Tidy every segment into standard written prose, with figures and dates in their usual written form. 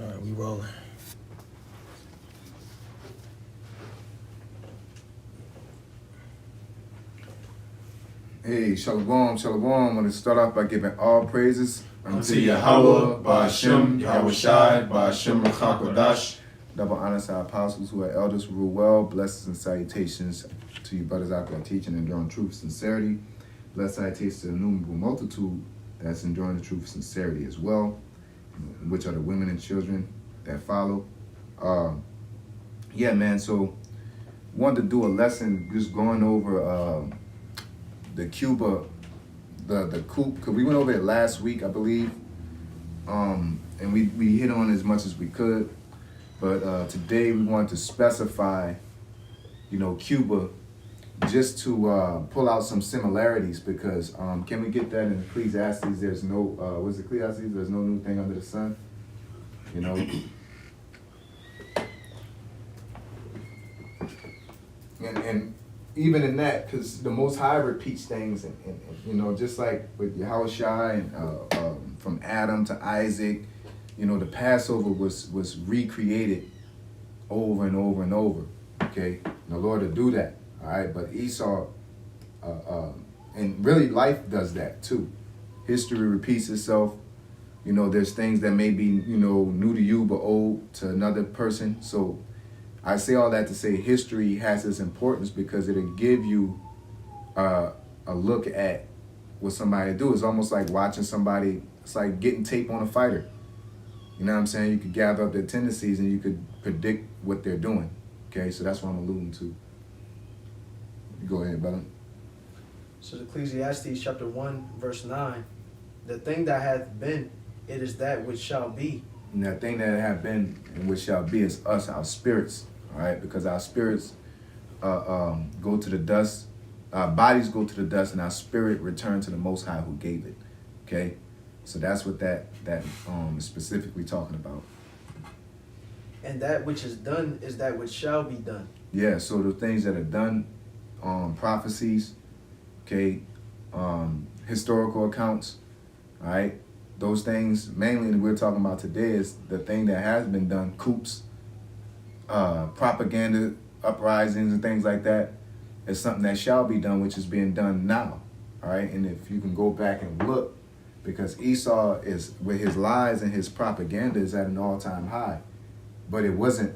All right, we rolling. Hey, shalom, shalom. I want to start off by giving all praises Unto Yahweh, Ba'ashem, Yahweh Shai, Ba'ashem, Rachakodash. Double honors to our apostles who are elders who rule well. Blessings and salutations to you brothers out there teaching and enduring truth, sincerity. Blessed salutations to the innumerable multitude that's enduring the truth, sincerity as well, which are the women and children that follow. Yeah, man. So wanted to do a lesson just going over the Cuba, the coup, because we went over it last week, I believe, and we hit on as much as we could. But today we want to specify, Cuba, just to pull out some similarities, because can we get that in Ecclesiastes? There's no, what's Ecclesiastes? There's no new thing under the sun, And even in that, because the Most High repeats things, and just like with Yahushua and from Adam to Isaac, the Passover was recreated over and over and over. Okay, and the Lord will do that. All right, but Esau, and really life does that too. History repeats itself. There's things that may be new to you but old to another person. So I say all that to say history has its importance because it'll give you a look at what somebody do. It's almost like watching somebody. It's like getting tape on a fighter. You know what I'm saying? You could gather up their tendencies and you could predict what they're doing. Okay, so that's what I'm alluding to. Go ahead, brother. So Ecclesiastes chapter 1, verse 9, the thing that hath been, it is that which shall be. And that thing that have been and which shall be is us, our spirits. All right, because our spirits go to the dust, our bodies go to the dust, and our spirit return to the Most High who gave it. Okay, so that's what that is specifically talking about. And that which is done is that which shall be done. Yeah, so the things that are done, prophecies, okay, historical accounts, all right, those things mainly that we're talking about today is the thing that has been done, coups, propaganda, uprisings, and things like that. Is something that shall be done, which is being done now. All right, and if you can go back and look, because Esau is, with his lies and his propaganda, is at an all-time high. But it wasn't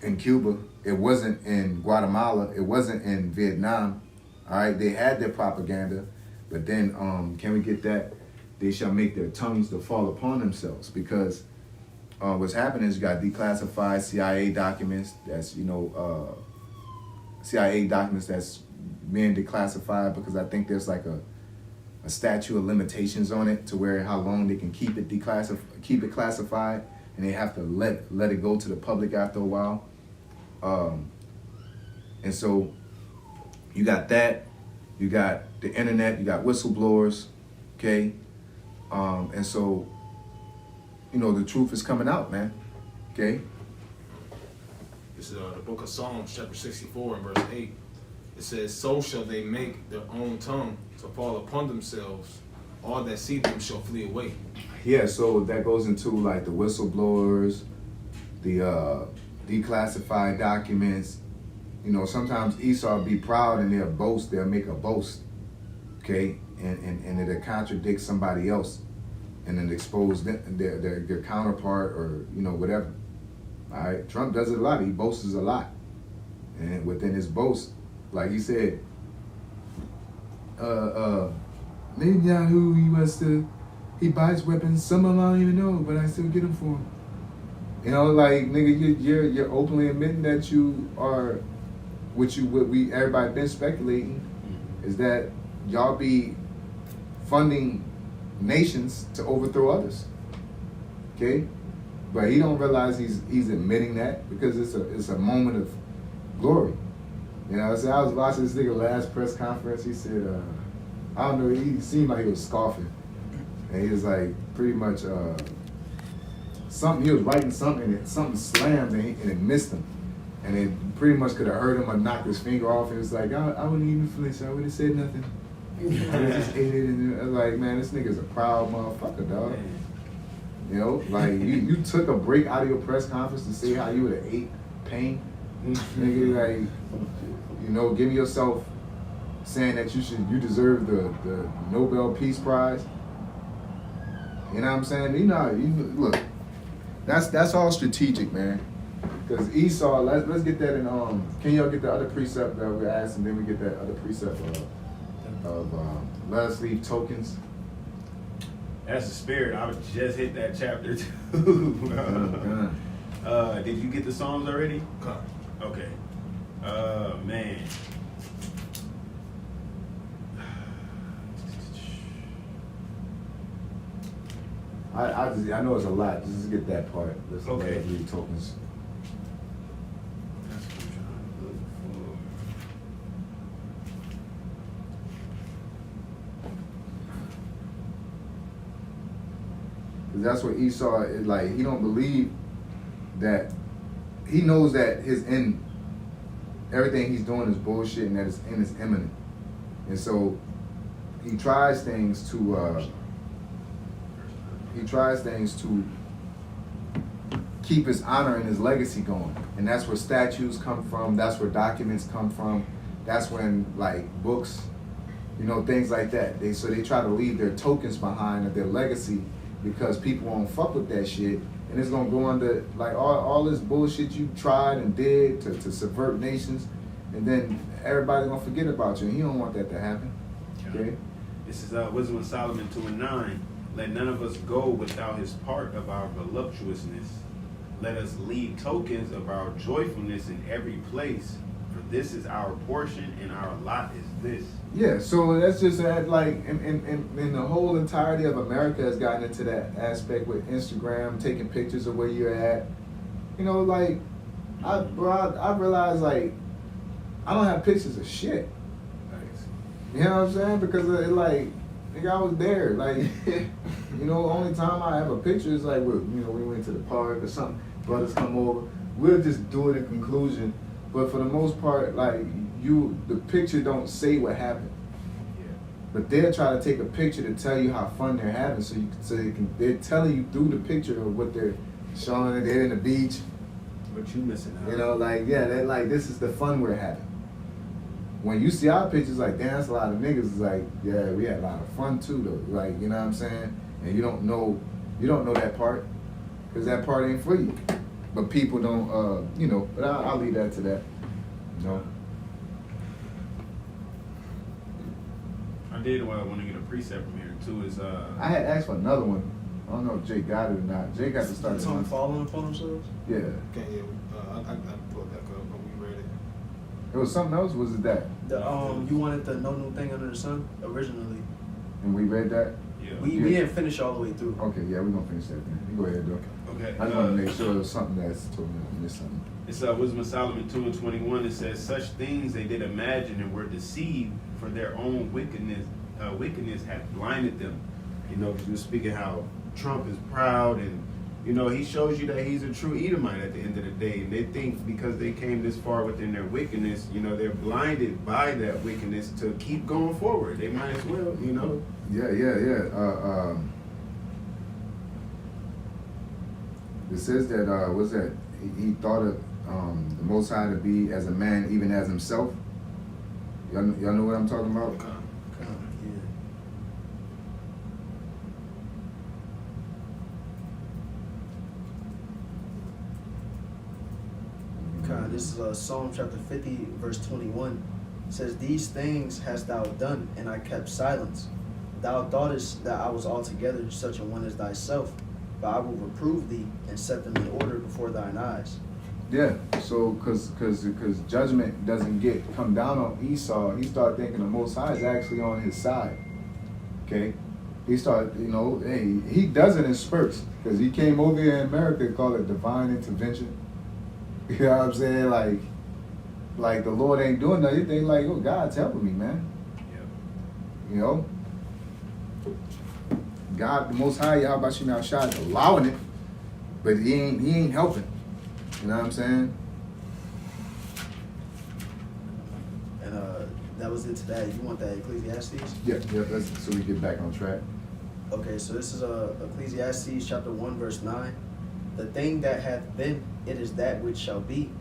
in Cuba, it wasn't in Guatemala, it wasn't in Vietnam. All right, they had their propaganda, but then can we get that? They shall make their tongues to fall upon themselves, because what's happening is you got declassified CIA documents. That's CIA documents that's being declassified because I think there's like a statute of limitations on it to where how long they can keep it classified, and they have to let it go to the public after a while. And so you got that, you got the internet, you got whistleblowers, okay, and so the truth is coming out, man. Okay. This is the book of Psalms, chapter 64 and verse 8. It says, "So shall they make their own tongue to fall upon themselves. All that see them shall flee away." Yeah, so that goes into like the whistleblowers, the declassified documents. Sometimes Esau be proud and they'll make a boast, okay, and it'll contradict somebody else, and then expose their counterpart or whatever. All right, Trump does it a lot. He boasts a lot, and within his boast, like he said, Netanyahu, he buys weapons. Some of them I don't even know, but I still get them for him. Like nigga, you're openly admitting that you are what everybody been speculating is that y'all be funding nations to overthrow others. Okay, but he don't realize he's admitting that because it's a moment of glory. I was watching this nigga last press conference. He said, I don't know, he seemed like he was scoffing, and he was like pretty much something. He was writing something, and something slammed, and it missed him, and it pretty much could have hurt him or knocked his finger off. And it was like I wouldn't even flinch. I wouldn't have said nothing. I just ate it, and I was like, man, this nigga's a proud motherfucker, dog. You know, like you took a break out of your press conference to say how you would have ate pain. Nigga, like, you know, give yourself saying that you deserve the Nobel Peace Prize. You know what I'm saying? You know, look, that's all strategic, man. Because Esau, let's get that in. Can y'all get the other precept that we asked, and then we get that other precept of let us leave tokens. That's the spirit. I just hit that chapter too. Did you get the Psalms already? Okay. Man. I know it's a lot. Just get that part. Let's Okay. leave tokens. That's what I'm trying to look for. 'Cause that's what Esau is like. He don't believe that. He knows that his end, everything he's doing is bullshit, and that his end is imminent. And so he tries things to. He tries things to keep his honor and his legacy going, and that's where statues come from. That's where documents come from. That's when like books, you know, things like that. They try to leave their tokens behind of their legacy because people won't fuck with that shit, and it's gonna go under like all this bullshit you tried and did to subvert nations, and then everybody's gonna forget about you. And he don't want that to happen. Okay. This is Wisdom of Solomon 2:9. Let none of us go without his part of our voluptuousness. Let us leave tokens of our joyfulness in every place. For this is our portion, and our lot is this. Yeah, so that's just like in the whole entirety of America has gotten into that aspect with Instagram, taking pictures of where you're at. You know, like I realized like I don't have pictures of shit. You know what I'm saying? Because it like. Nigga, I was there. Like, you know, only time I have a picture is like, we went to the park or something. Brothers come over. We'll just do it in conclusion. But for the most part, like, the picture don't say what happened. Yeah. But they'll try to take a picture to tell you how fun they're having. They're telling you through the picture of what they're showing. They're in the beach. But you missing out. You know, like, yeah, they're like, this is the fun we're having. When you see our pictures, like, damn, that's a lot of niggas. It's like, yeah, we had a lot of fun too, though. Like, you know what I'm saying? And you don't know that part, because that part ain't for you. But people don't, you know. But I'll leave that to that. You know. I did want to get a precept from here too. Is I had asked for another one. I don't know if Jake got it or not. Jake got to start. Some falling upon themselves. Yeah. Okay, yeah, I pulled that up, but we read it. It was something else. Was it that? You wanted the no new thing under the sun originally. And we read that. yeah. We didn't finish all the way through. Okay, yeah, we're gonna finish that then. You go ahead, though. Okay. I just want to make sure it was something that's totally missed something. It's Wisdom of Solomon 2:21. It says, "Such things they did imagine and were deceived, for their own wickedness hath blinded them." You know, because you were speaking how Trump is proud, and you know he shows you that he's a true Edomite at the end of the day. And they think because they came this far within their wickedness, you know, they're blinded by that wickedness to keep going forward. They might as well, you know. Yeah. It says that what's that? He thought of the Most High to be as a man, even as himself. Y'all know what I'm talking about? God, this is Psalm chapter 50, verse 21. It says, "These things hast thou done, and I kept silence. Thou thoughtest that I was altogether such a one as thyself, but I will reprove thee and set them in order before thine eyes." Yeah. So, cause judgment doesn't come down on Esau. He started thinking the Most High is actually on his side. Okay. He started, you know, hey, he does it in spurts, because he came over here in America and called it divine intervention. You know what I'm saying? Like the Lord ain't doing nothing. You think like, oh, God's helping me, man. Yeah. You know? God, the Most High, Yahweh Shemel Shah, is allowing it, but he ain't helping. You know what I'm saying? And that was it today. You want that Ecclesiastes? Yeah, that's so we get back on track. Okay, so this is Ecclesiastes chapter 1, verse 9. The thing that hath been, it is that which shall be.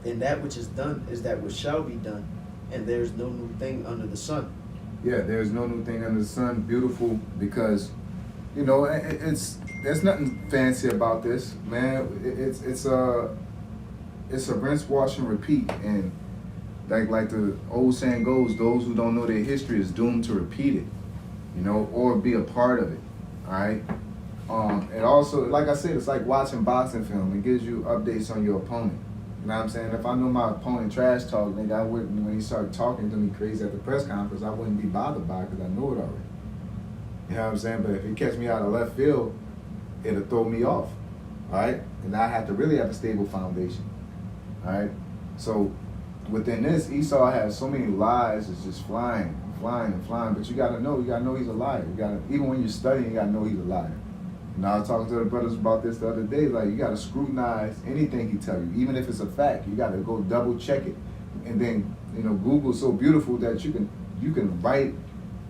And that which is done is that which shall be done. And there is no new thing under the sun. Yeah, there's no new thing under the sun. Beautiful, because, you know, there's nothing fancy about this, man. It's a rinse, wash, and repeat. And like the old saying goes, those who don't know their history is doomed to repeat it, you know, or be a part of it. All right. And also, like I said, it's like watching boxing film. It gives you updates on your opponent. You know what I'm saying? If I know my opponent trash talk, nigga, I wouldn't, when he started talking to me crazy at the press conference, I wouldn't be bothered by it because I know it already. You know what I'm saying? But if he catch me out of left field, it'll throw me off. All right? And I have to really have a stable foundation. All right? So within this, Esau has so many lies, it's just flying. But you gotta know he's a liar. Even when you're studying, you gotta know he's a liar. And I was talking to the brothers about this the other day. Like, you gotta scrutinize anything he tell you, even if it's a fact. You gotta go double check it, and then, you know, Google's so beautiful that you can write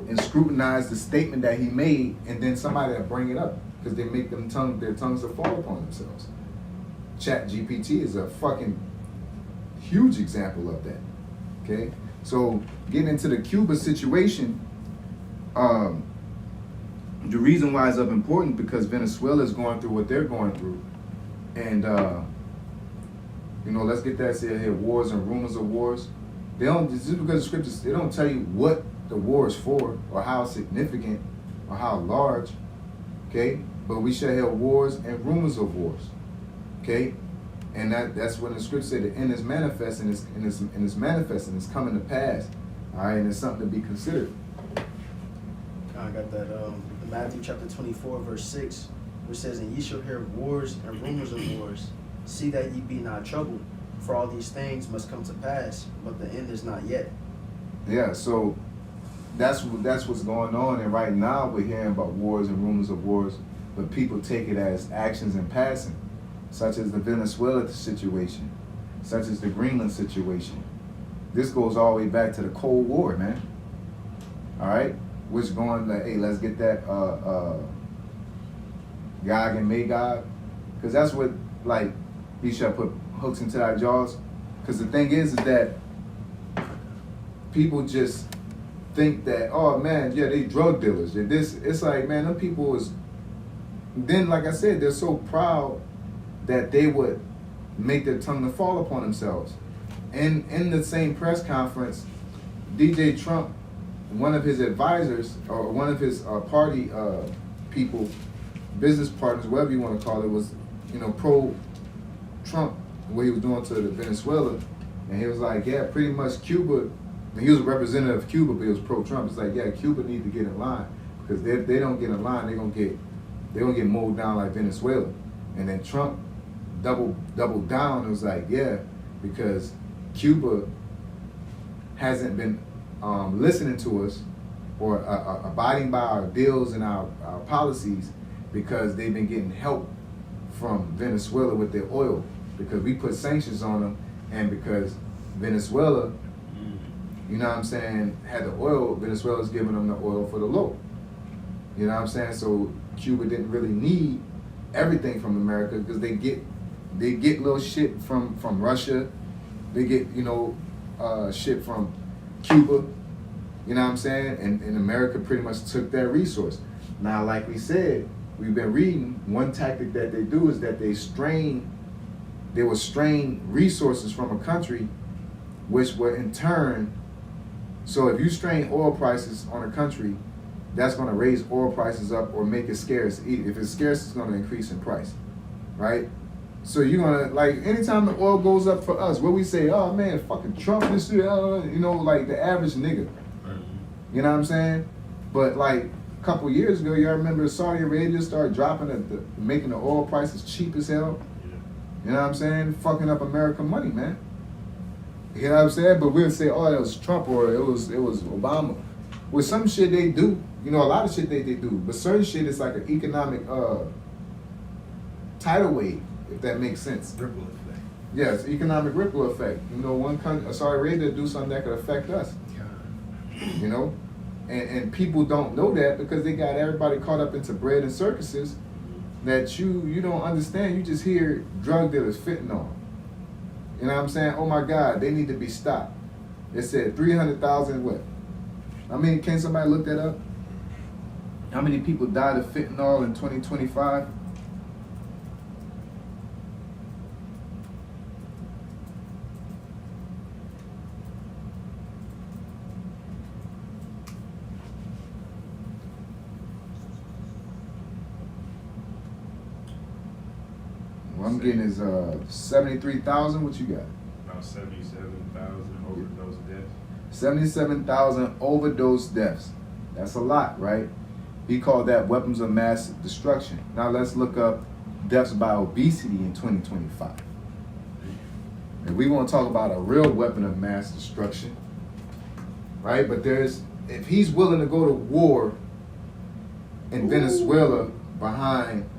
and scrutinize the statement that he made, and then somebody will bring it up because they make their tongues to fall upon themselves. Chat GPT is a fucking huge example of that. Okay, so getting into the Cuba situation. The reason why it's up important because Venezuela is going through what they're going through, and you know, let's get that said here: wars and rumors of wars. They don't, just because the scriptures, they don't tell you what the war is for or how significant or how large. Okay, but we shall hear wars and rumors of wars. Okay, and that's when the scripture said the end is manifesting, and it's manifesting, it's coming to pass. All right, and it's something to be considered. I got that Matthew chapter 24, verse 6, which says, And ye shall hear of wars and rumors of wars. See that ye be not troubled, for all these things must come to pass, but the end is not yet. Yeah, so that's what's going on, and right now we're hearing about wars and rumors of wars, but people take it as actions in passing, such as the Venezuela situation, such as the Greenland situation. This goes all the way back to the Cold War, man. All right? Which going like, hey, let's get that Gog and Magog, because that's what, like, he shall put hooks into our jaws. Because the thing is that people just think that, oh man, yeah, they drug dealers. It's like, man, them people is. Then, like I said, they're so proud that they would make their tongue to fall upon themselves. And in the same press conference, DJ Trump, one of his advisors, or one of his party people, business partners, whatever you want to call it, was, you know, pro-Trump, what he was doing to the Venezuela. And he was like, yeah, pretty much Cuba, and he was a representative of Cuba, but he was pro-Trump. It's like, yeah, Cuba need to get in line, because if they don't get in line, they're gonna get mowed down like Venezuela. And then Trump doubled down and was like, yeah, because Cuba hasn't been listening to us or abiding by our deals and our policies, because they've been getting help from Venezuela with their oil, because we put sanctions on them, and because Venezuela, you know what I'm saying, had the oil, Venezuela's giving them the oil for the low. You know what I'm saying? So Cuba didn't really need everything from America, because they get little shit from Russia. They get, you know, shit from Cuba, you know what I'm saying? And America pretty much took that resource. Now, like we said, we've been reading, one tactic that they do is that they will strain resources from a country, which will in turn, so if you strain oil prices on a country, that's going to raise oil prices up or make it scarce. If it's scarce, it's going to increase in price, right? So you're going to, like, anytime the oil goes up for us, what we say, oh man, fucking Trump, this, you know, like the average nigga. You know what I'm saying? But like a couple years ago, y'all remember Saudi Arabia started dropping making the oil prices cheap as hell? You know what I'm saying? Fucking up American money, man. You know what I'm saying? But we'll say, oh, it was Trump or it was Obama. With some shit they do, you know, a lot of shit they do, but certain shit is like an economic tidal wave, if that makes sense. Ripple effect. Yes, economic ripple effect. You know, one country, Saudi Arabia, do something that could affect us. You know, and people don't know that because they got everybody caught up into bread and circuses that you don't understand. You just hear drug dealers fentanyl. You know what I'm saying? Oh my God, they need to be stopped. It said 300,000 what? I mean, can somebody look that up? How many people died of fentanyl in 2025? What I'm getting is 73,000. What you got? About 77,000 overdose deaths. 77,000 overdose deaths. That's a lot, right? He called that weapons of mass destruction. Now let's look up deaths by obesity in 2025. And we want to talk about a real weapon of mass destruction, right? But if he's willing to go to war in Venezuela behind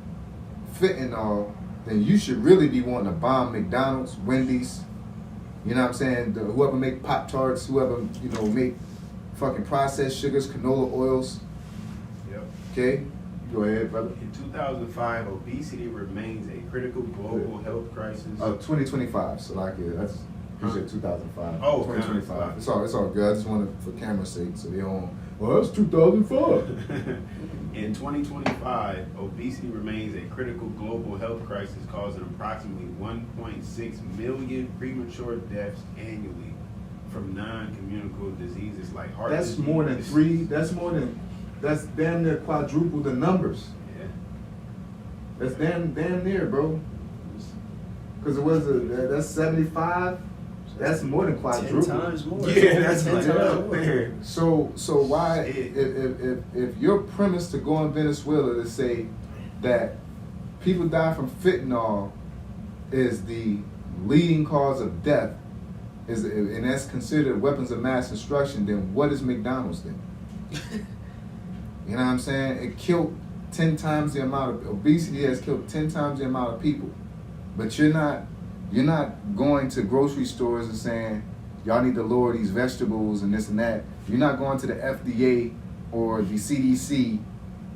fentanyl, then you should really be wanting to bomb McDonald's, Wendy's, you know what I'm saying? Whoever make Pop-Tarts, whoever, make fucking processed sugars, canola oils. Yep. Okay? Go ahead, brother. In 2005, obesity remains a critical global health crisis. 2025. So that's you said 2005. Oh, 2025. It's all good. I just wanted for camera's sake, so they don't. Well, that's 2005. In 2025, obesity remains a critical global health crisis, causing approximately 1.6 million premature deaths annually from non-communicable diseases like heart disease. That's more than three. That's damn near quadruple the numbers. Yeah. That's damn near, bro. Because it was that's 75. That's more than quadruple. 10 times more. Yeah, that's 10 like times up more. there. So why, if your premise to go in Venezuela to say that people die from fentanyl is the leading cause of death, and that's considered weapons of mass destruction, then what is McDonald's then? You know what I'm saying? It killed 10 times the amount of obesity has killed 10 times the amount of people, but you're not going to grocery stores and saying, y'all need to lower these vegetables and this and that. You're not going to the FDA or the CDC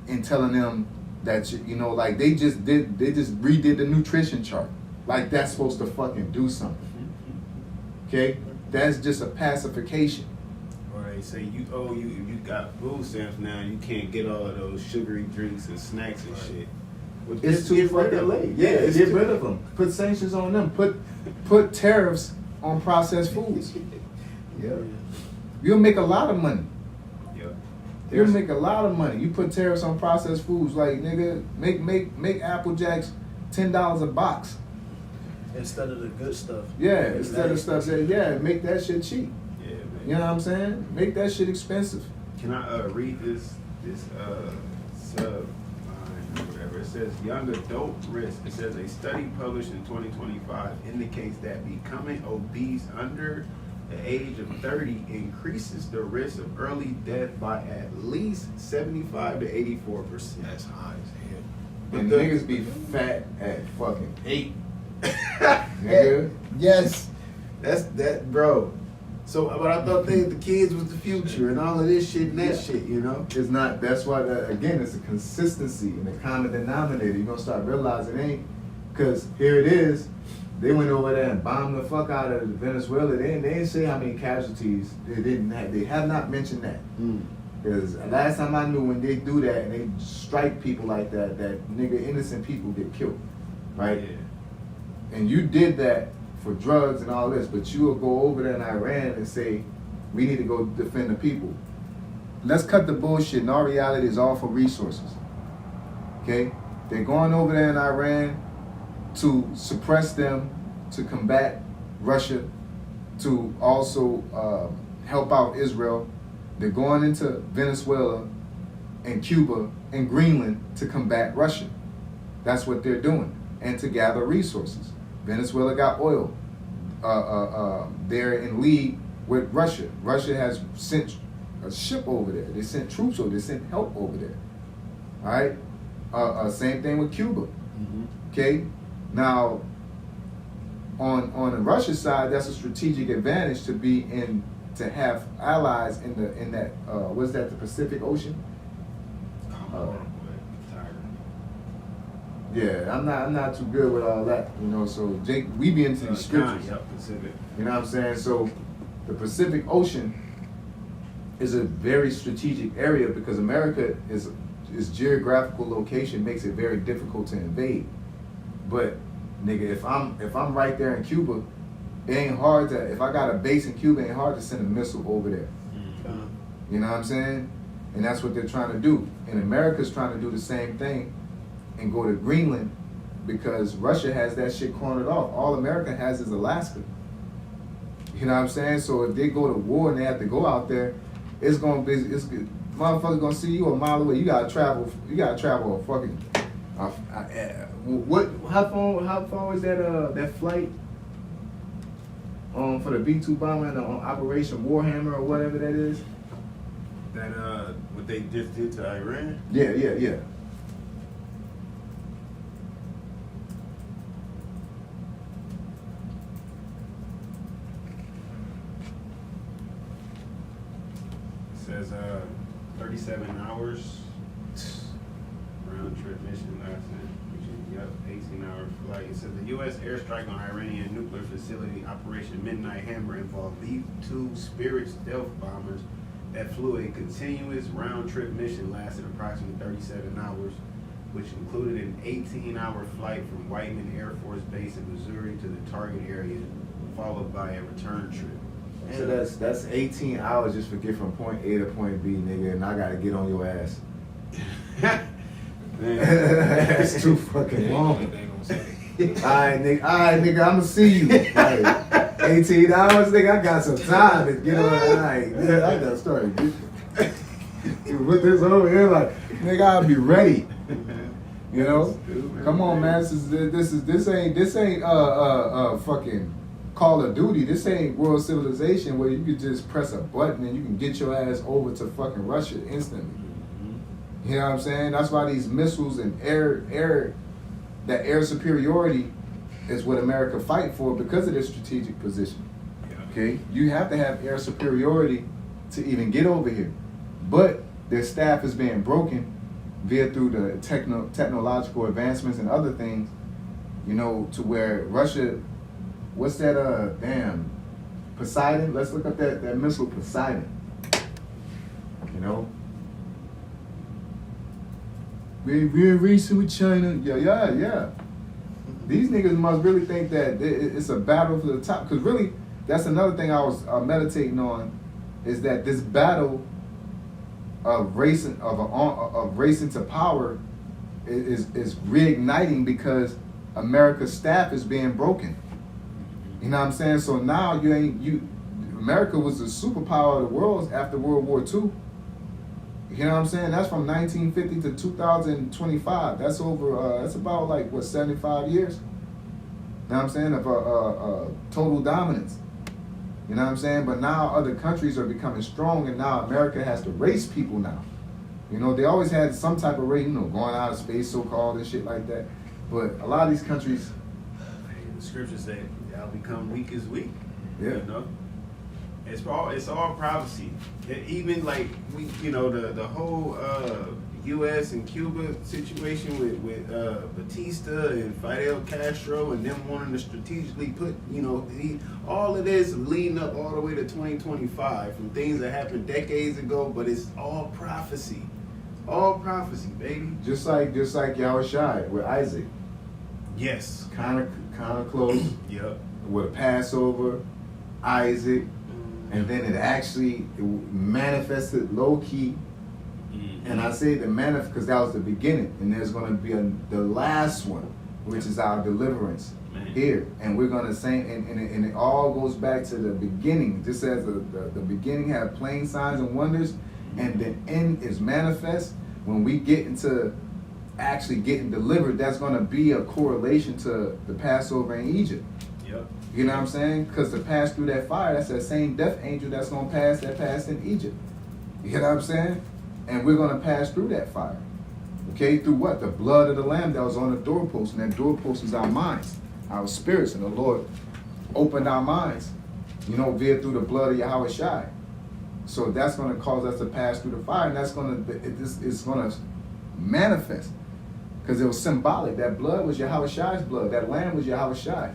and telling them that, like they just redid the nutrition chart. Like that's supposed to fucking do something. Okay? That's just a pacification. Right, say you got food stamps now, you can't get all of those sugary drinks and snacks and shit. Well, It's just too get rid fucking of late. them. Yeah, it's get too- rid of them. Put sanctions on them. Put tariffs on processed foods. Yeah. You'll make a lot of money. Yeah. You'll make a lot of money. You put tariffs on processed foods, like nigga, make Apple Jacks $10 a box. Instead of the good stuff. Yeah, instead of stuff that make that shit cheap. Yeah, man. You know what I'm saying? Make that shit expensive. Can I read this sub line or whatever? It says young adult risk. It says a study published in 2025 indicates that becoming obese under the age of 30 increases the risk of early death by at least 75 to 84%. That's high as hell. And niggas be fat at fucking 8. Nigga. Yes, that's that, bro. So, but I thought the kids was the future and all of this shit and that shit, It's not. That's why. Again, it's a consistency and a common denominator. You're gonna start realizing it ain't. Because here it is. They went over there and bombed the fuck out of Venezuela. They didn't say how many casualties. They have not mentioned that. Because last time I knew, when they do that and they strike people like that, innocent people get killed, right? Yeah. And you did that for drugs and all this, but you will go over there in Iran and say, we need to go defend the people. Let's cut the bullshit, and our reality is all for resources. Okay? They're going over there in Iran to suppress them, to combat Russia, to also help out Israel. They're going into Venezuela and Cuba and Greenland to combat Russia. That's what they're doing, and to gather resources. Venezuela got oil. They're in league with Russia. Russia has sent a ship over there. They sent troops over there. They sent help over there. All right? Same thing with Cuba. Okay? Now, on the Russia side, that's a strategic advantage to be in to have allies in that what's that, the Pacific Ocean? Yeah, I'm not too good with all that, you know. So Jake, we be into these scriptures. Pacific. You know what I'm saying? So the Pacific Ocean is a very strategic area because America is geographical location makes it very difficult to invade. But nigga, if I'm right there in Cuba, it ain't hard to, if I got a base in Cuba, it ain't hard to send a missile over there. You know what I'm saying? And that's what they're trying to do. And America's trying to do the same thing and go to Greenland because Russia has that shit cornered off. All America has is Alaska. You know what I'm saying? So if they go to war and they have to go out there, it's good. Motherfuckers gonna see you a mile away. You gotta travel a fucking. How far was that flight? For the B-2 bomber and on Operation Warhammer or whatever that is. That what they just did to Iran. Yeah. Says 37 hours round trip mission lasted, which is 18-hour flight. It says the U.S. airstrike on Iranian nuclear facility, Operation Midnight Hammer, involved B-2 Spirit stealth bombers that flew a continuous round trip mission lasted approximately 37 hours, which included an 18-hour flight from Whiteman Air Force Base in Missouri to the target area, followed by a return trip. So that's 18 hours just for get from point A to point B, nigga, and I gotta get on your ass. That's too fucking long. Alright, nigga, I'ma see you. Like, 18 hours, nigga, I got some time to get on. Alright, nigga, I gotta start. With this over here, like, nigga, I'll be ready. You know? Come on, man. This ain't fucking Call of Duty. This ain't World Civilization where you could just press a button and you can get your ass over to fucking Russia instantly. You know what I'm saying? That's why these missiles and air superiority is what America fight for because of their strategic position. Okay? You have to have air superiority to even get over here. But their staff is being broken through the technological advancements and other things, you know, to where Russia, what's that, Poseidon? Let's look up that missile Poseidon. You know? We're racing with China. Yeah. These niggas must really think that it's a battle for the top. Because really, that's another thing I was meditating on, is that this battle of racing to power is reigniting because America's staff is being broken. You know what I'm saying? So now America was the superpower of the world after World War II. You know what I'm saying? That's from 1950 to 2025. That's over. That's about like what, 75 years. You know what I'm saying, of total dominance. You know what I'm saying? But now other countries are becoming strong, and now America has to race people now. You know, they always had some type of race, you know, going out of space, so-called, and shit like that. But a lot of these countries, the scriptures say, "Y'all become weak as weak." Yeah. You know? It's all prophecy. Even like the whole U.S. and Cuba situation with Batista and Fidel Castro and them wanting to strategically put all of this leading up all the way to 2025 from things that happened decades ago, but it's all prophecy. All prophecy, baby. just like Yahushua with Isaac, Yes. kind of close. Yep. With a Passover, Isaac. And then it manifested low key. Mm-hmm. And I say the manifest because that was the beginning. And there's going to be the last one, which is our deliverance here. And we're going to sing, and it all goes back to the beginning. Just as the beginning had plain signs and wonders, and the end is manifest. When we get into actually getting delivered, that's going to be a correlation to the Passover in Egypt. Yep. You know what I'm saying? Because to pass through that fire, that's that same death angel that's going to pass in Egypt. You know what I'm saying? And we're going to pass through that fire. Okay? Through what? The blood of the Lamb that was on the doorpost. And that doorpost is our minds, our spirits. And the Lord opened our minds via through the blood of Yahweh Shai. So that's going to cause us to pass through the fire, and that's going to it's going to manifest because it was symbolic. That blood was Yahweh Shai's blood. That lamb was Yahweh Shai.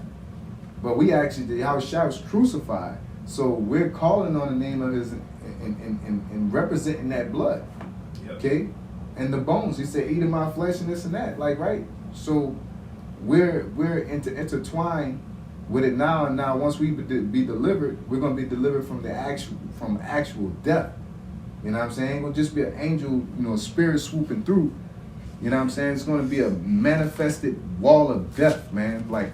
But we actually, the Yahweh Shai was crucified. So we're calling on the name of his and representing that blood. Yep. Okay? And the bones, he said, eat of my flesh and this and that. Like, right? So we're intertwined with it now, and now once we be delivered, we're gonna be delivered from actual death. You know what I'm saying? It's gonna just be an angel, spirit swooping through. You know what I'm saying? It's gonna be a manifested wall of death, man. Like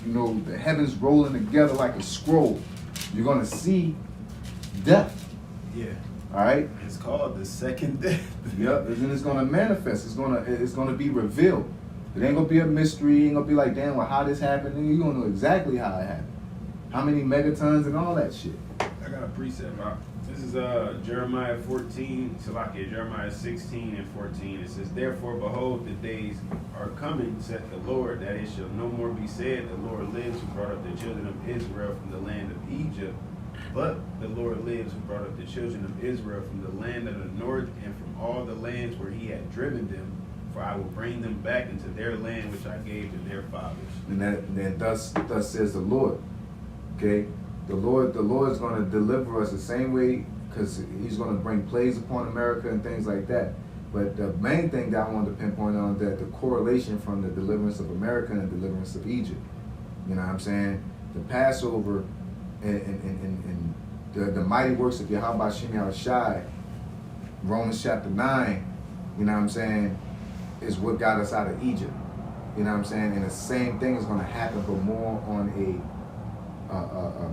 the heavens rolling together like a scroll. You're gonna see death. Yeah. All right. It's called the second death. Yep. And it's gonna manifest. It's gonna be revealed. It ain't gonna be a mystery. It ain't gonna be like, damn, well, how this happened? You're gonna know exactly how it happened. How many megatons and all that shit. I got a precept, Bob. This is Jeremiah 16 and 14. It says, therefore, behold, the days are coming, saith the Lord, that it shall no more be said, the Lord lives who brought up the children of Israel from the land of Egypt. But the Lord lives who brought up the children of Israel from the land of the north and from all the lands where he had driven them. For I will bring them back into their land which I gave to their fathers. And then thus says the Lord. Okay? The Lord is going to deliver us the same way, because he's going to bring plagues upon America and things like that. But the main thing that I wanted to pinpoint on is that the correlation from the deliverance of America and the deliverance of Egypt. You know what I'm saying? The Passover and the mighty works of Yahweh Shem Shai, Romans chapter 9, you know what I'm saying, is what got us out of Egypt. You know what I'm saying? And the same thing is going to happen, but more on a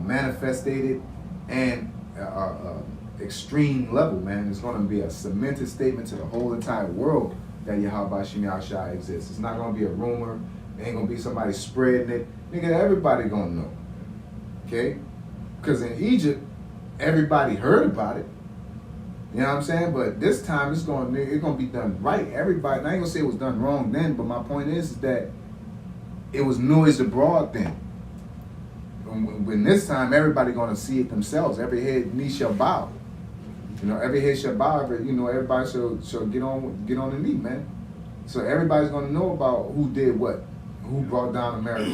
manifested and extreme level, man. It's going to be a cemented statement to the whole entire world that Yahweh Shem Shai exists. It's not going to be a rumor. It ain't going to be somebody spreading it. Nigga, everybody going to know. Okay? Because in Egypt, everybody heard about it. You know what I'm saying? But this time it's going to be done right. Everybody, and I ain't going to say it was done wrong then, but my point is that it was noised abroad then. When this time, everybody going to see it themselves. Every head, knee shall bow. Every head shall bow. Everybody shall get on the knee, man. So everybody's going to know about who did what, who brought down America.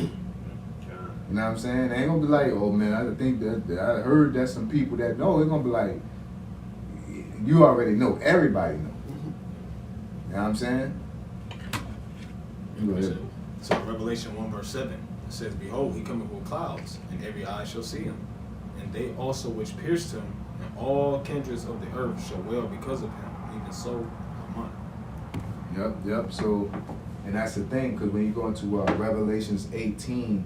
You know what I'm saying? They ain't going to be like, oh, man, I think that I heard that some people that know. They're going to be like, you already know. Everybody know. You know what I'm saying? Go ahead. So Revelation 1 verse 7, it says, behold, he cometh with clouds, and every eye shall see him. And they also which pierced him, and all kindreds of the earth shall wail because of him. Even so, Amen. Yep. So, and that's the thing, because when you go into Revelations 18,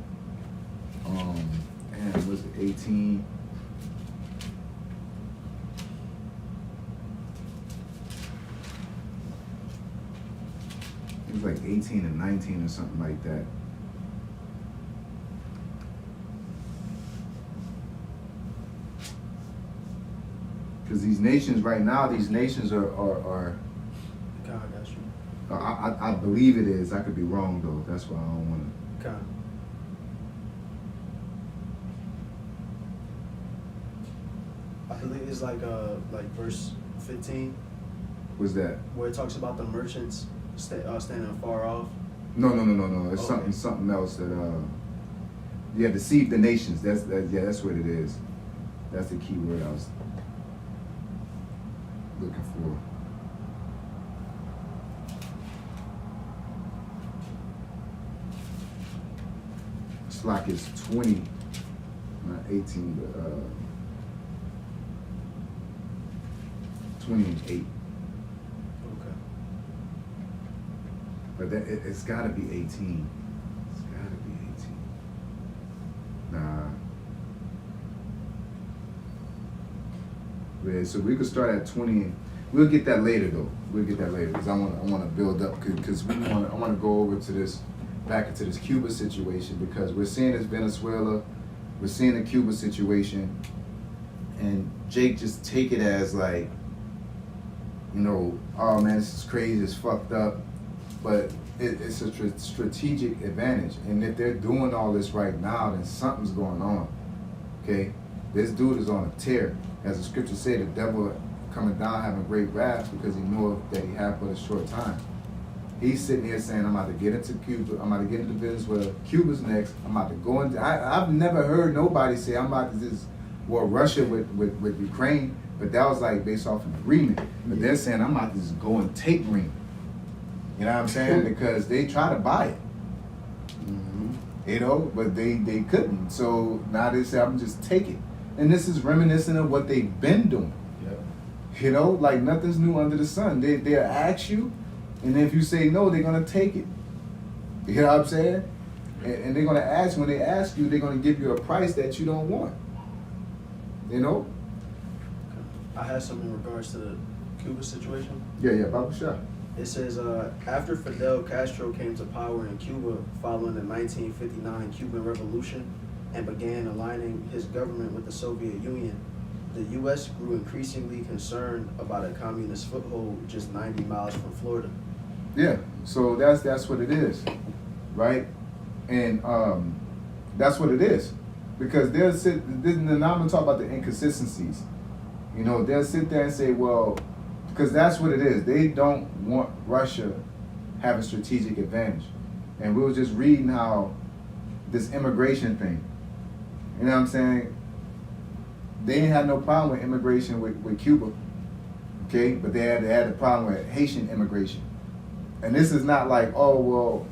was it 18? It was like 18 and 19 or something like that. Because these nations right now, are God got you. I believe it is. I could be wrong though. That's why I don't want to. God. I believe it's like verse 15. What's that? Where it talks about the merchants standing afar off. No. It's Okay. something else that yeah, deceive the nations. That's what it is. That's the key word I was looking for. It's like it's 20, not 18, but 20 and 8. Okay. But it's got to be 18. It's got to be 18. Nah. Yeah, so we could start at 20. We'll get that later though. We'll get that later because I want to build up because I want to go over to this, back into this Cuba situation, because we're seeing this Venezuela, we're seeing the Cuba situation, and Jake just take it as like, oh man, this is crazy, it's fucked up. But it's a strategic advantage. And if they're doing all this right now, then something's going on. Okay, this dude is on a tear. As the scripture said, the devil coming down having great wrath because he knew that he had but a short time. He's sitting here saying, I'm about to get into Cuba, I'm about to get into Venezuela, Cuba's next, I'm about to go into, I've never heard nobody say I'm about to just war Russia with Ukraine, but that was like based off an agreement. But they're saying I'm about to just go and take Green. You know what I'm saying? Because they try to buy it. You know, but they couldn't. So now they say I'm just taking. And this is reminiscent of what they've been doing. Yep. You know, like nothing's new under the sun. They'll ask you, and if you say no, they're gonna take it. You know what I'm saying? And they're gonna ask, when they ask you, they're gonna give you a price that you don't want. You know? I had something in regards to the Cuba situation. Yeah, Baba Shah. It says, after Fidel Castro came to power in Cuba following the 1959 Cuban Revolution and began aligning his government with the Soviet Union, the U.S. grew increasingly concerned about a communist foothold just 90 miles from Florida. Yeah, so that's what it is, right? And that's what it is. Because they'll sit, and I'm going to talk about the inconsistencies. You know, they'll sit there and say, well, because that's what it is. They don't want Russia having strategic advantage. And we were just reading how this immigration thing, you know what I'm saying? They didn't have no problem with immigration with Cuba, okay? But they had a problem with Haitian immigration. And this is not like, oh, well,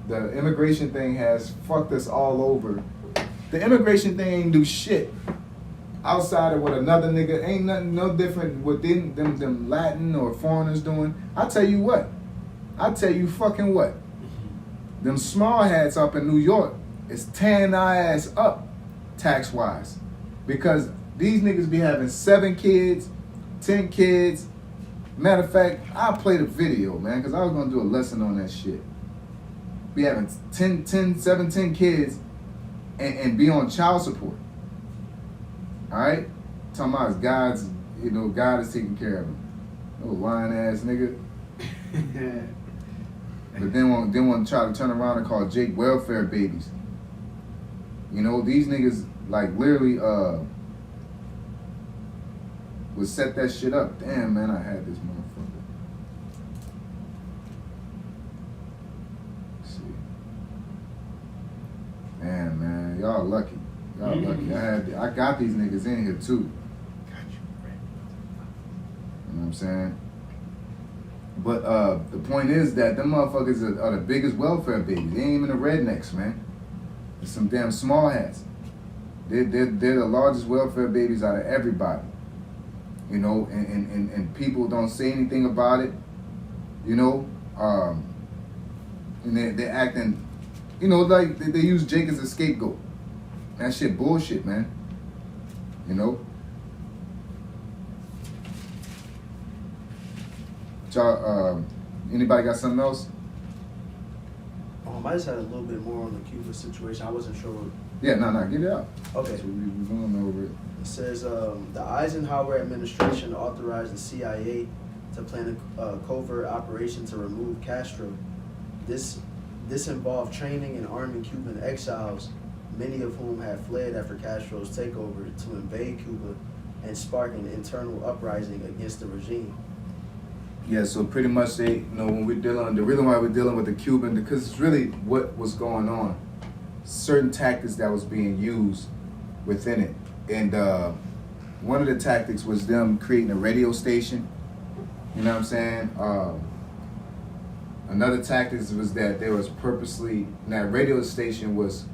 the immigration thing has fucked us all over. The immigration thing ain't do shit. Outside of what another nigga, ain't nothing no different what them Latin or foreigners doing. I tell you fucking what. Them small hats up in New York is tearing our ass up tax wise. Because these niggas be having 7 kids, 10 kids. Matter of fact, I'll play the video, man, because I was gonna do a lesson on that shit. Be having 10 kids and be on child support. Alright? Talking about God's, you know, God is taking care of him. Oh, lying ass nigga. But then want to try to turn around and call Jake welfare babies. You know, these niggas like literally would set that shit up. Damn, man, I had this motherfucker. Let's see. Damn, man, y'all lucky. Y'all lucky. I got these niggas in here too. You know what I'm saying? But the point is that them motherfuckers are the biggest welfare babies. They ain't even the rednecks, man. There's some damn small hats. They're the largest welfare babies out of everybody. You know, and people don't say anything about it. You know, and they're acting, you know, like they use Jake as a scapegoat. That shit bullshit, man. You know? Y'all, anybody got something else? I just had a little bit more on the Cuba situation. I wasn't sure. Yeah, get it out. Okay. So we're going over it. It says the Eisenhower administration authorized the CIA to plan a covert operation to remove Castro. This involved training and arming Cuban exiles, many of whom had fled after Castro's takeover, to invade Cuba and spark an internal uprising against the regime. Yeah, so pretty much they, you know, when we're dealing, the reason why we're dealing with the Cuban, because it's really what was going on. Certain tactics that was being used within it. And one of the tactics was them creating a radio station. You know what I'm saying? Another tactic was that there was purposely, and that radio station was,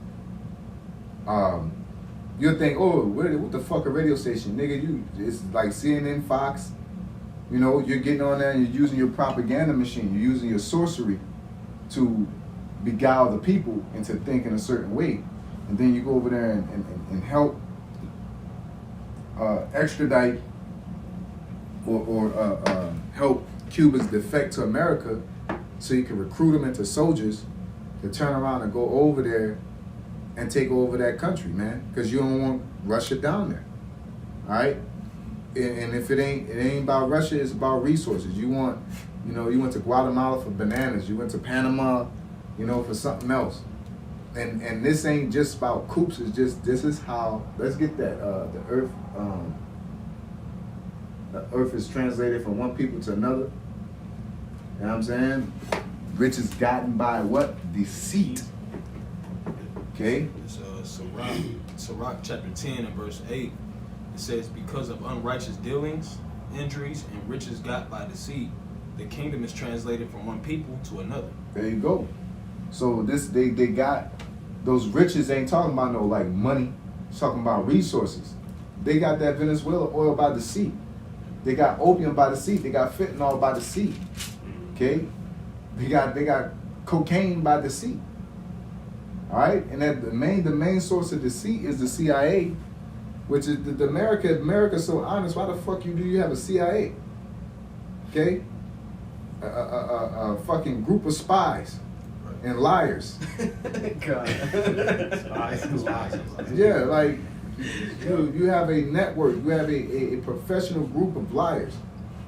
you'll think, oh, what the fuck a radio station? Nigga, it's like CNN, Fox. You know, you're getting on there and you're using your propaganda machine. You're using your sorcery to beguile the people into thinking a certain way. And then you go over there and help extradite or help Cubans defect to America so you can recruit them into soldiers to turn around and go over there and take over that country, man. Because you don't want Russia down there. All right? And if it ain't about Russia, it's about resources. You want, you know, you went to Guatemala for bananas. You went to Panama, you know, for something else. and this ain't just about coops. It's just this is how. Let's get that. The earth is translated from one people to another. You know what I'm saying? Riches gotten by what? Deceit. Okay. It's Sirach chapter 10 and verse 8. It says, because of unrighteous dealings, injuries, and riches got by deceit, the kingdom is translated from one people to another. There you go. So they got those riches. Ain't talking about no like money. It's talking about resources. They got that Venezuela oil by deceit. They got opium by deceit. They got fentanyl by deceit. Okay, they got cocaine by deceit. All right, and that the main source of deceit is the CIA, which is the America's so honest. Why the fuck do you have a CIA? Okay, a fucking group of spies and liars. God. Lies. Yeah, like you have a network. You have a professional group of liars.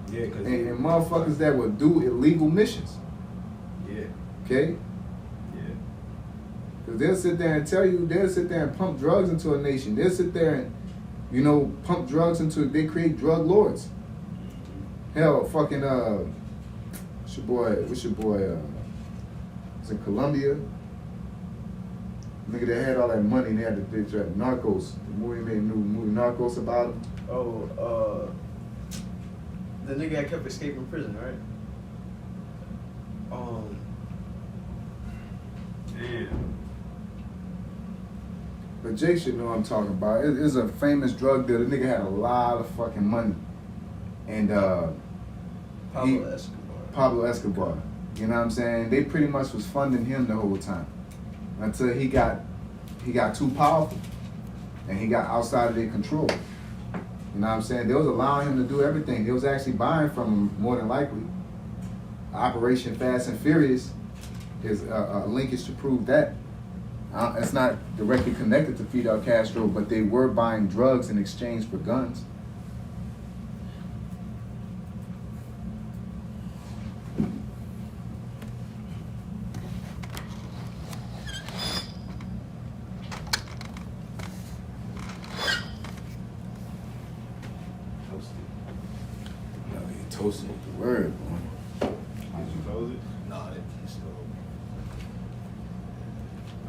Yeah, cause And motherfuckers that will do illegal missions. yeah, Okay? yeah. Because they'll sit there and tell you, they'll sit there and pump drugs into a nation. They'll sit there and, pump drugs they create drug lords. Hell, fucking, what's your boy, it's in Colombia. Nigga, they had all that money and they had the Narcos. The movie made a new movie, Narcos, about him. Oh, the nigga that kept escaping prison, right? Damn. But Jay should know what I'm talking about. It's a famous drug dealer. The nigga had a lot of fucking money. And Pablo Escobar. You know what I'm saying? They pretty much was funding him the whole time. Until he got too powerful. And he got outside of their control. You know what I'm saying? They was allowing him to do everything. They was actually buying from him more than likely. Operation Fast and Furious is a linkage to prove that. It's not directly connected to Fidel Castro, but they were buying drugs in exchange for guns. Toasting with the word, boy. Did you close it? Nah, it's still open.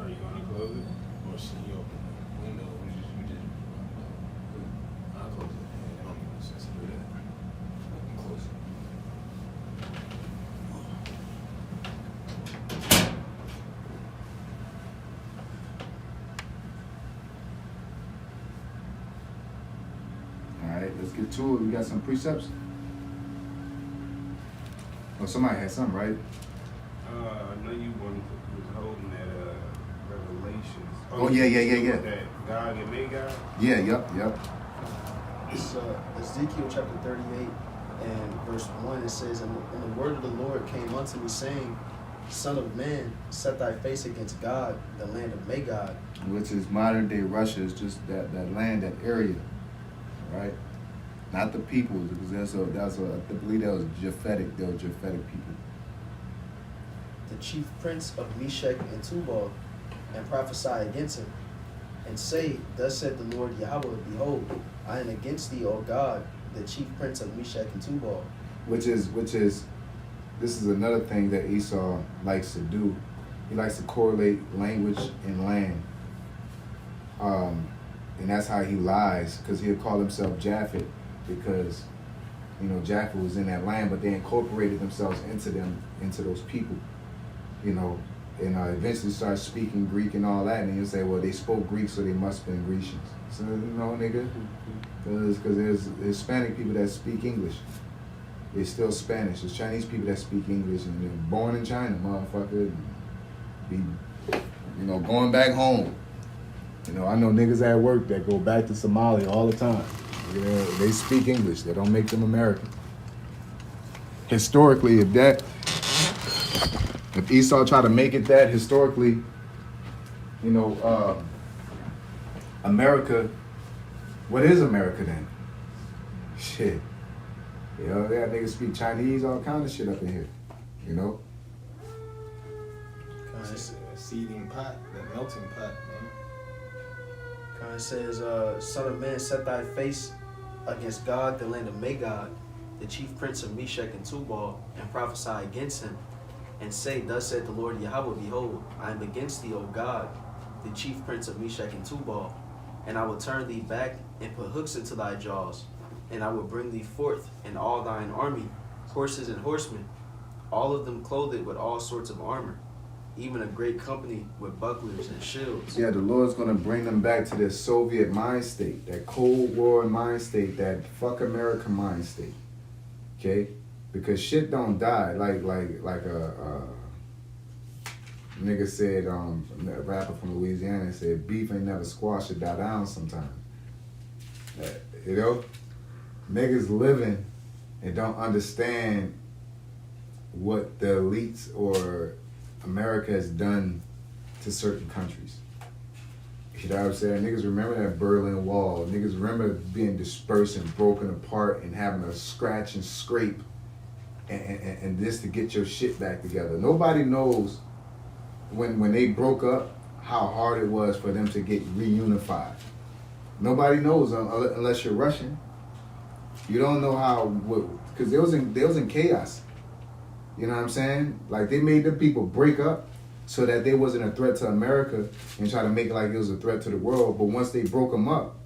Are you gonna close it? Or see you open the window. We just I'll close it. It don't make no sense to do that. I can close it. All right, let's get to it. We got some precepts. Oh, somebody had something, right? I know you was holding that Revelations. Oh, yeah. That God and made God. Yeah, yep. It's Ezekiel chapter 38 and verse 1. It says, and the word of the Lord came unto me, saying, Son of man, set thy face against God, the land of Magog. Which is modern day Russia. It's just that land, that area, right? Not the people, because I believe that was Japhetic. They were Japhetic people. The chief prince of Meshach and Tubal, and prophesy against him, and say, Thus said the Lord Yahweh, Behold, I am against thee, O God, the chief prince of Meshach and Tubal. Which is, this is another thing that Esau likes to do. He likes to correlate language and land. And that's how he lies, because he'll call himself Japhet, because, Japhet was in that land, but they incorporated themselves into those people, and eventually start speaking Greek and all that, and he'll say, well, they spoke Greek, so they must have been Grecians. So, nigga, because there's Hispanic people that speak English. They're still Spanish. There's Chinese people that speak English, and they're born in China, motherfucker. Be, going back home. I know niggas at work that go back to Somalia all the time. They speak English. They don't make them American. Historically, if Esau tried to make it that, historically, America, what is America then? Shit. They got niggas speak Chinese, all kind of shit up in here. It's That seething pot, that melting pot, man. It says, Son of man, set thy face against God, the land of Magog, the chief prince of Meshach and Tubal, and prophesy against him, and say, Thus said the Lord Yahweh, Behold, I am against thee, O God, the chief prince of Meshach and Tubal, and I will turn thee back and put hooks into thy jaws, and I will bring thee forth in all thine army, horses and horsemen, all of them clothed with all sorts of armor, even a great company with bucklers and shields. Yeah, the Lord's going to bring them back to their Soviet mind state, that Cold War mind state, that fuck America mind state. Okay? Because shit don't die. Like a nigga said, a rapper from Louisiana said, beef ain't never squashed or die down sometimes. You know? Niggas living and don't understand what the elites or America has done to certain countries. You know what I'm saying? Niggas remember that Berlin Wall. Niggas remember being dispersed and broken apart and having to scratch and scrape and this to get your shit back together. Nobody knows when they broke up how hard it was for them to get reunified. Nobody knows unless you're Russian. You don't know how, because they was in chaos. You know what I'm saying? Like, they made the people break up so that they wasn't a threat to America and try to make it like it was a threat to the world. But once they broke them up,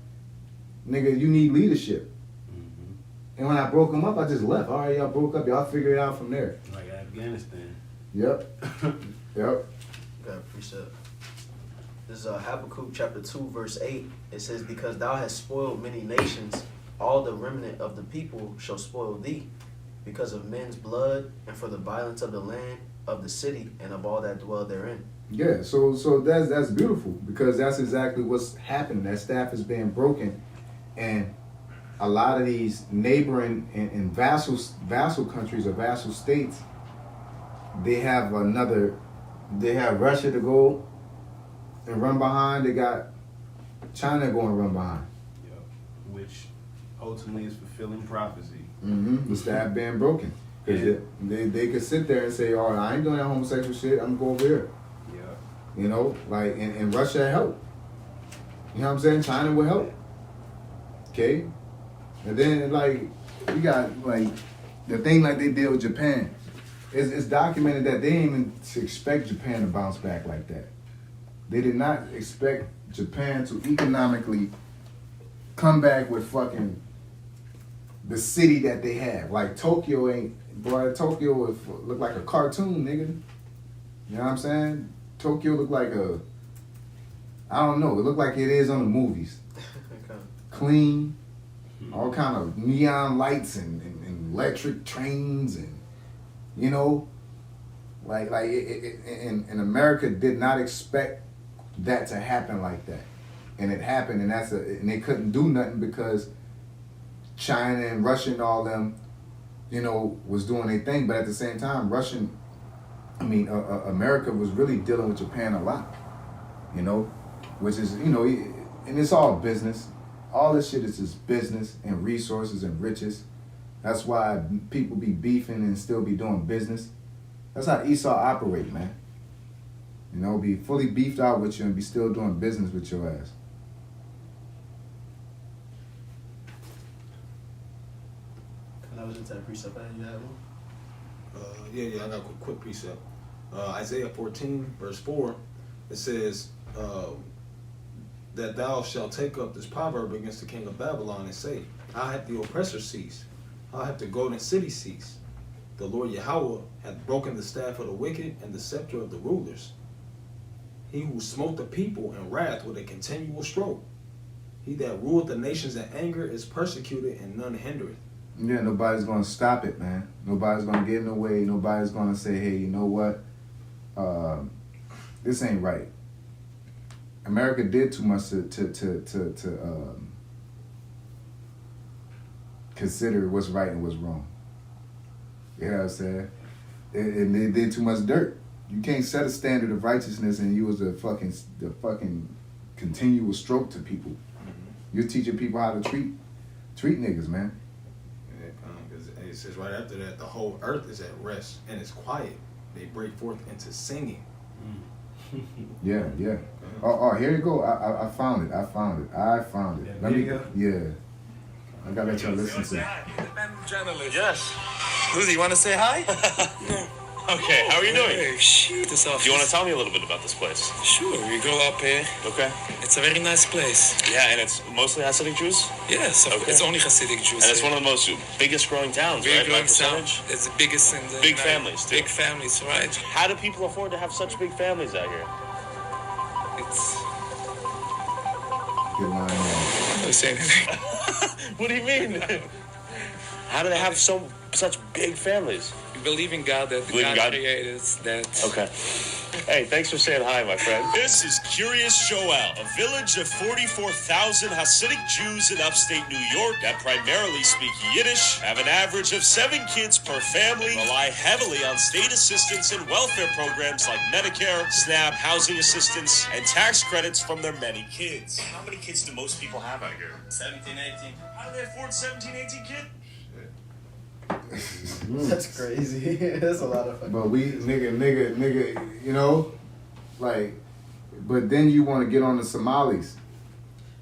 nigga, you need leadership. Mm-hmm. And when I broke them up, I just left. All right, y'all broke up. Y'all figure it out from there. Like Afghanistan. Yep. Yep. Got a precept. This is Habakkuk chapter 2, verse 8. It says, Because thou hast spoiled many nations, all the remnant of the people shall spoil thee, because of men's blood, and for the violence of the land, of the city, and of all that dwell therein. Yeah, so that's beautiful, because that's exactly what's happening. That staff is being broken, and a lot of these neighboring and vassal countries or vassal states, they have Russia to go and run behind. They got China going to run behind. Yep. Which ultimately is fulfilling prophecy. Mm-hmm. The staff being broken. Because they could sit there and say, oh, I ain't doing that homosexual shit. I'm going to go over here. Yeah. You know, like, and Russia help. You know what I'm saying? China will help. Okay? And then, like, you got, like, the thing like they did with Japan. It's documented that they didn't even expect Japan to bounce back like that. They did not expect Japan to economically come back with fucking the city that they have. Like Tokyo Tokyo look like a cartoon, nigga. You know what I'm saying? Tokyo look like I don't know, it looked like it is on the movies. Okay. Clean, all kind of neon lights and electric trains and, you know, like and America did not expect that to happen like that. And it happened, and they couldn't do nothing because China and Russia and all them, you know, was doing their thing. But at the same time, America was really dealing with Japan a lot, you know, which is, you know, and it's all business. All this shit is just business and resources and riches. That's why people be beefing and still be doing business. That's how Esau operate, man. You know, be fully beefed out with you and be still doing business with your ass. That was into that precept. You had one? Yeah, I got a quick precept. Isaiah 14, verse 4, it says, that thou shalt take up this proverb against the king of Babylon and say, how hath the oppressor ceased? How hath the golden city ceased? The Lord Yahweh hath broken the staff of the wicked and the scepter of the rulers. He who smote the people in wrath with a continual stroke. He that ruleth the nations in anger is persecuted and none hindereth. Yeah, nobody's going to stop it, man. Nobody's going to get in the way. Nobody's going to say, hey, you know what? This ain't right. America did too much to consider what's right and what's wrong. You know what I'm saying? And they did too much dirt. You can't set a standard of righteousness and you was the fucking continual stroke to people. Mm-hmm. You're teaching people how to treat niggas, man. It says right after that, the whole earth is at rest and it's quiet. They break forth into singing. Yeah, yeah. Oh, here you go. I found it. Yeah, Let me. video? Yeah. I gotta let y'all listen to it. Journalist. Yes. Lucy, you want to say hi? Okay, how are you doing? Hey, shit, this office. Do you want to tell me a little bit about this place? Sure, we go up here. Okay. It's a very nice place. Yeah, and it's mostly Hasidic Jews? Yes, Okay. it's only Hasidic Jews. And it's here. one of the most biggest growing towns, Big right? growing By percentage? town. It's the biggest in the Big United- families, too. Big families, right? How do people afford to have such big families out here? It's. Good line, man. I'm not saying anything. What do you mean? How do they have such big families? We believe in God that Believe in God God? created that. Okay. Hey, thanks for saying hi, my friend. This is Curious Joel, a village of 44,000 Hasidic Jews in upstate New York that primarily speak Yiddish, have an average of 7 kids per family, rely heavily on state assistance and welfare programs like Medicare, SNAP, housing assistance, and tax credits from their many kids. How many kids do most people have out here? 17, 18. How do they afford 17, 18 kids? That's crazy. That's a lot of fucking. But we, nigga, you know, like, but then you want to get on the Somalis.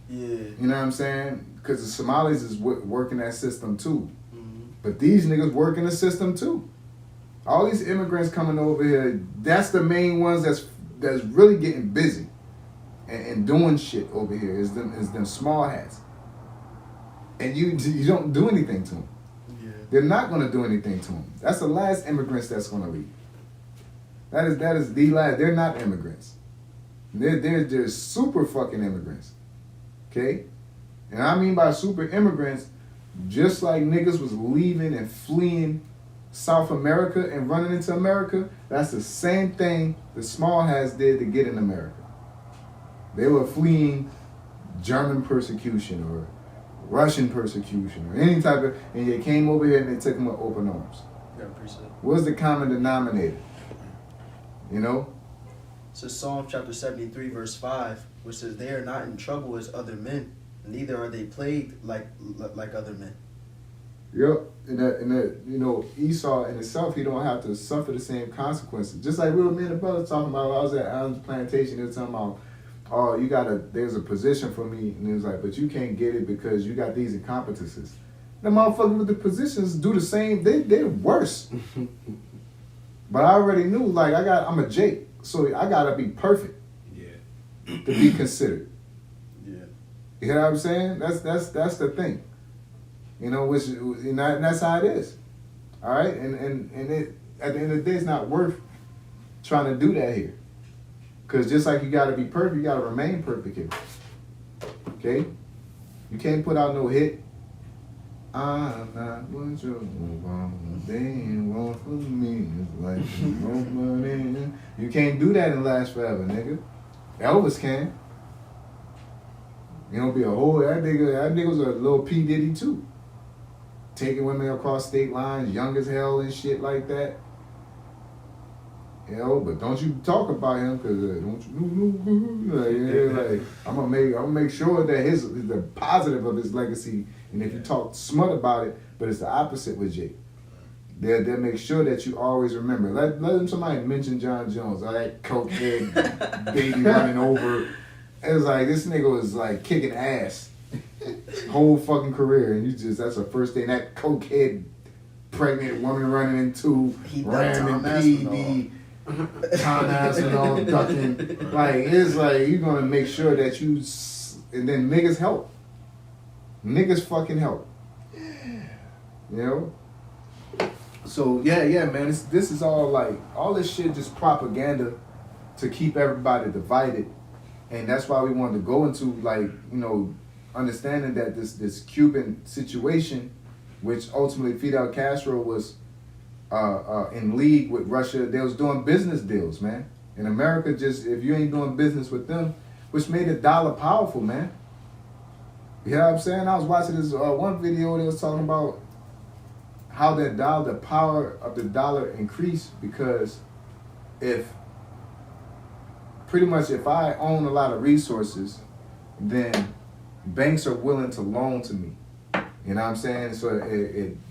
Yeah. You know what I'm saying? Because the Somalis is working that system too. Mm-hmm. But these niggas working the system too. All these immigrants coming over here, that's the main ones that's really getting busy and doing shit over here is them small hats. And you don't do anything to them. Yeah. They're not going to do anything to them. That's the last immigrants that's going to leave. That is the last. They're not immigrants. They're super fucking immigrants. Okay? And I mean by super immigrants, just like niggas was leaving and fleeing South America and running into America, that's the same thing the small hats did to get in America. They were fleeing German persecution or Russian persecution or any type of, and they came over here and they took them with open arms. Yeah, appreciate it. What's the common denominator? You know? So Psalm chapter 73 verse 5, which says, "They are not in trouble as other men, neither are they plagued like other men." Yep. And that, you know, Esau in itself, he don't have to suffer the same consequences. Just like we were me and the brother talking about, I was at Adam's plantation, they were talking about, oh, there's a position for me, and it was like, but you can't get it because you got these incompetences. The motherfuckers with the positions do the same, they're worse. But I already knew, like, I'm a Jake, so I gotta be perfect Yeah. to be considered. Yeah. You know what I'm saying? That's the thing. You know, and that's how it is. All right? And it, at the end of the day, it's not worth trying to do that here. Because just like you got to be perfect, you got to remain perfect here. Okay? You can't put out no hit. I'm not what you want. They ain't want for me. It's like you want money. You can't do that and last forever, nigga. Elvis can. You know, be a whole, that nigga was a little P. Diddy too. Taking women across state lines, young as hell and shit like that. You know, but don't you talk about him because don't you? Like, I'm gonna make sure that the positive of his legacy. And if you talk smut about it, but it's the opposite with Jake. They'll make sure that you always remember. Let somebody mention John Jones, all that cokehead baby running over. It was like this nigga was like kicking ass whole fucking career, and that's the first thing that cokehead pregnant woman running into ramming PD. Tom Aspinall ducking. Like, it's like, you're going to make sure that you, and then niggas help. Niggas fucking help. You know? So, yeah, man, this is all like, all this shit just propaganda to keep everybody divided. And that's why we wanted to go into, like, you know, understanding that this Cuban situation, which ultimately Fidel Castro was in league with Russia. They was doing business deals, man. In America, just if you ain't doing business with them, which made the dollar powerful, man. You know what I'm saying? I was watching this one video. They was talking about how the power of the dollar increased because if I own a lot of resources, then banks are willing to loan to me. You know what I'm saying? So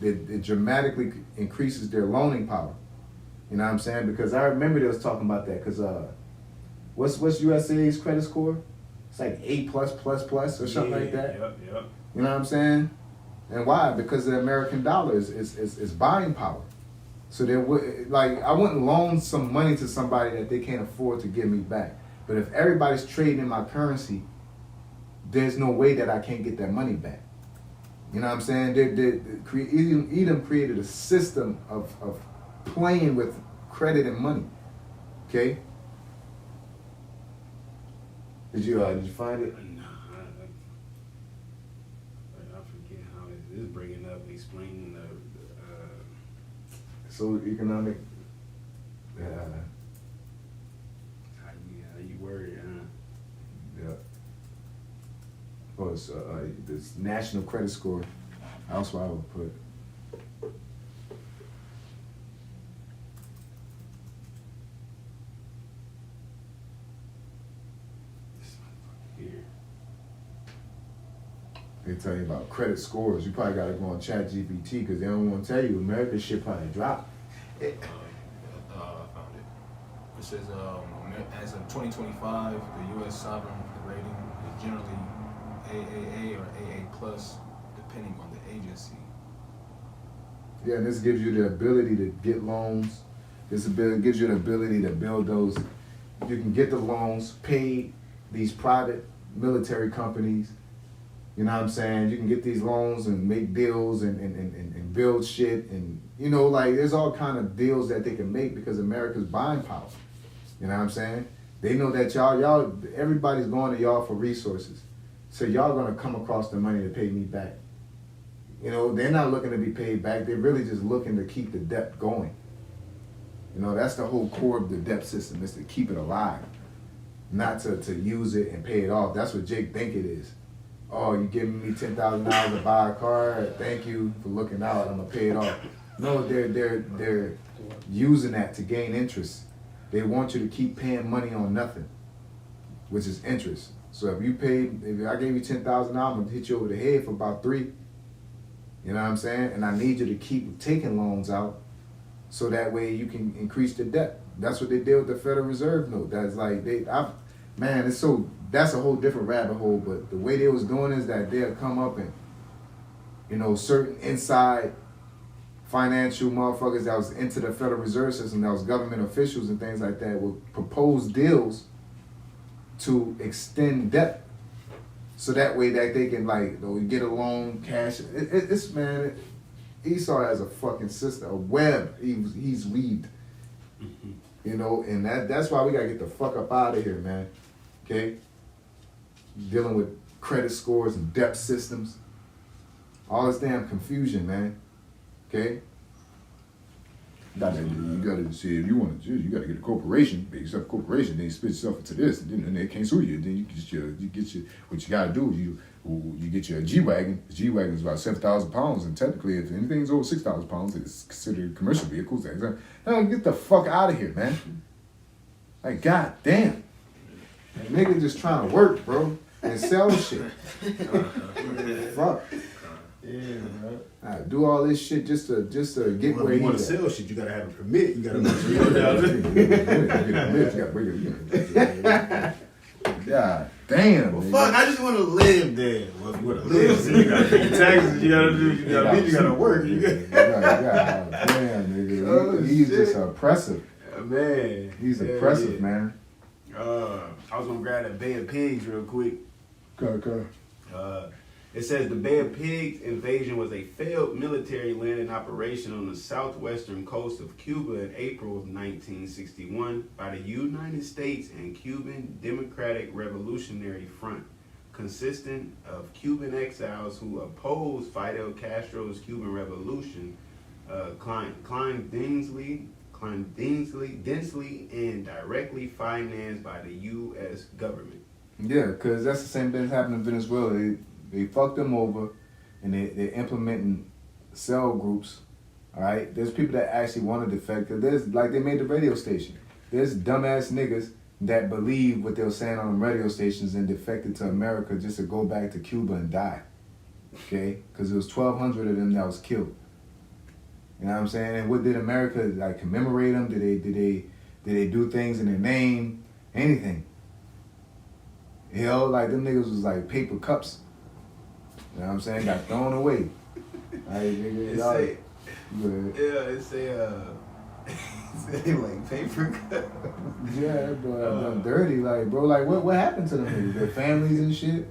it dramatically increases their loaning power. You know what I'm saying? Because I remember they was talking about that because what's USA's credit score? It's like A+++ or something like that. Yep. You know what I'm saying? And why? Because the American dollar is buying power. So there would, like, I wouldn't loan some money to somebody that they can't afford to give me back. But if everybody's trading in my currency, there's no way that I can't get that money back. You know what I'm saying? Edom created a system of playing with credit and money. Okay? Did you find it? Nah, I forget how it is bringing up, explaining the So economic. how you word it, huh? Yeah. Oh, it's this national credit score. That's what I would put. This motherfucker here. They tell you about credit scores. You probably got to go on ChatGPT because they don't want to tell you America's shit probably dropped. I found it. It says, as of 2025, the U.S. sovereign rating is generally AAA or AA+, depending on the agency. Yeah, and this gives you the ability to get loans. This gives you the ability to build those. You can get the loans, pay these private military companies. You know what I'm saying? You can get these loans and make deals and build shit. And, you know, like, there's all kind of deals that they can make because America's buying power. You know what I'm saying? They know that y'all, everybody's going to y'all for resources. So y'all going to come across the money to pay me back. You know, they're not looking to be paid back. They're really just looking to keep the debt going. You know, that's the whole core of the debt system, is to keep it alive. Not to use it and pay it off. That's what Jake think it is. Oh, you giving me $10,000 to buy a car? Thank you for looking out. I'm gonna pay it off. No, they're using that to gain interest. They want you to keep paying money on nothing, which is interest. So if I gave you $10,000, I'm gonna hit you over the head for about $3,000. You know what I'm saying? And I need you to keep taking loans out, so that way you can increase the debt. That's what they did with the Federal Reserve note. That's like that's a whole different rabbit hole. But the way they was doing is that they'll come up and, you know, certain inside financial motherfuckers that was into the Federal Reserve System, that was government officials and things like that, would propose deals to extend debt. So that way that they can, like, you know, get a loan, cash. It's man, Esau has a fucking system, a web he's weaved. You know, and that's why we gotta get the fuck up out of here, man. Okay? Dealing with credit scores and debt systems. All this damn confusion, man. Okay? You gotta see, if you want to, you gotta get a corporation, make yourself a corporation, then you split yourself into this, and then they can't sue you. Then you get your what you gotta do is you get your G-Wagon. The G-Wagon is about 7,000 pounds, and technically if anything's over 6,000 pounds, it's considered commercial vehicles. Now get the fuck out of here, man. Like, god damn. Nigga just trying to work, bro, and sell shit. Fuck. Yeah, bro. I do all this shit just to get where you you want to sell shit, you gotta have a permit. You gotta make sure you God damn. well, fuck, I just want to live there. Well, if you want to live, then you gotta pay your taxes. You gotta work. You God damn, nigga. Oh, He's shit. just oppressive. Man. He's oppressive, man. I was gonna grab that Bay of Pigs real quick. Okay. It says the Bay of Pigs invasion was a failed military landing operation on the southwestern coast of Cuba in April of 1961 by the United States and Cuban Democratic Revolutionary Front, consisting of Cuban exiles who opposed Fidel Castro's Cuban Revolution, clandestinely and directly financed by the U.S. government. Yeah, because that's the same thing that's happening in Venezuela. They fucked them over, and they're implementing cell groups. All right, there's people that actually want to defect. There's, like, they made the radio station. There's dumbass niggas that believe what they were saying on them radio stations and defected to America just to go back to Cuba and die. Okay, because it was 1,200 of them that was killed. You know what I'm saying? And what did America, like, commemorate them? Did they do things in their name? anything. You know, like them niggas was like paper cups. You know what I'm saying? Got thrown away. Like, nigga, It y'all, say, good. yeah, it say like paper cut. Yeah, bro, I'm dirty. Like, bro, like what happened to them niggas? Their families and shit?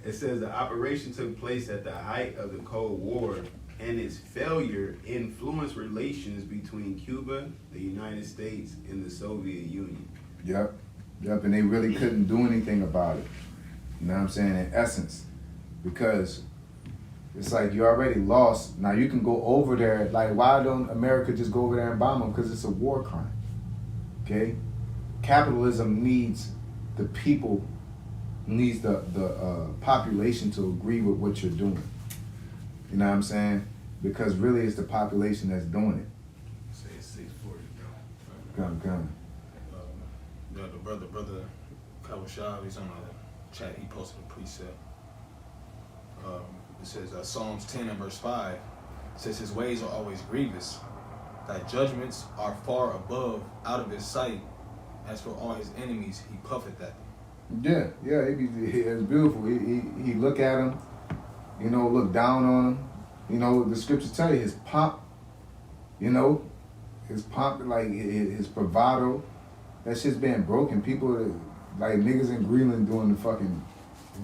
It says the operation took place at the height of the Cold War, and its failure influenced relations between Cuba, the United States, and the Soviet Union. Yep, and they really couldn't do anything about it. You know what I'm saying? In essence, because it's like you already lost. Now you can go over there. Like, why don't America just go over there and bomb them? Because it's a war crime. Okay, capitalism needs the people, needs the population to agree with what you're doing. You know what I'm saying? Because really, it's the population that's doing it. Say it's 6:40. Come. The brother Kawashab, he's on the chat. He posted a precept. It says Psalms 10 and verse 5 says his ways are always grievous. Thy judgments are far above, out of his sight. As for all his enemies, he puffeth at them. Yeah, it's beautiful. He look at him, you know, look down on him. You know, the scriptures tell you his pomp, you know, like his bravado, that shit's being broken. People like niggas in Greenland doing the fucking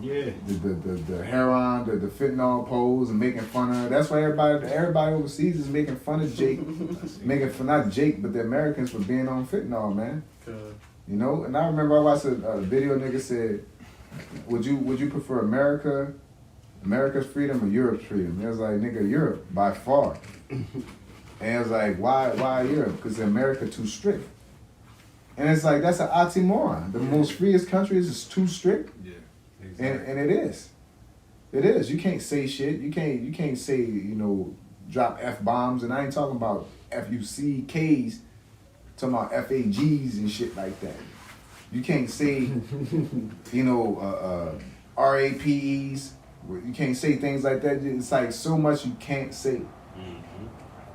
the heroin, the fentanyl pose and making fun of. That's why everybody overseas is making fun of Jake, making fun not Jake, but the Americans for being on fentanyl, man. You know, and I remember I watched a video. Nigga said, "Would you prefer America's freedom or Europe's freedom?" And it was like, "Nigga, Europe by far." And it was like, "Why Europe? Because America too strict." And it's like that's an oxymoron. The most freest countries is too strict. Yeah, exactly. And it is. It is. You can't say shit. You can't say, you know, drop F-bombs. And I ain't talking about F-U-C-Ks. Talking about FAGs and shit like that. You can't say, you know, RAPEs. You can't say things like that. It's like so much you can't say.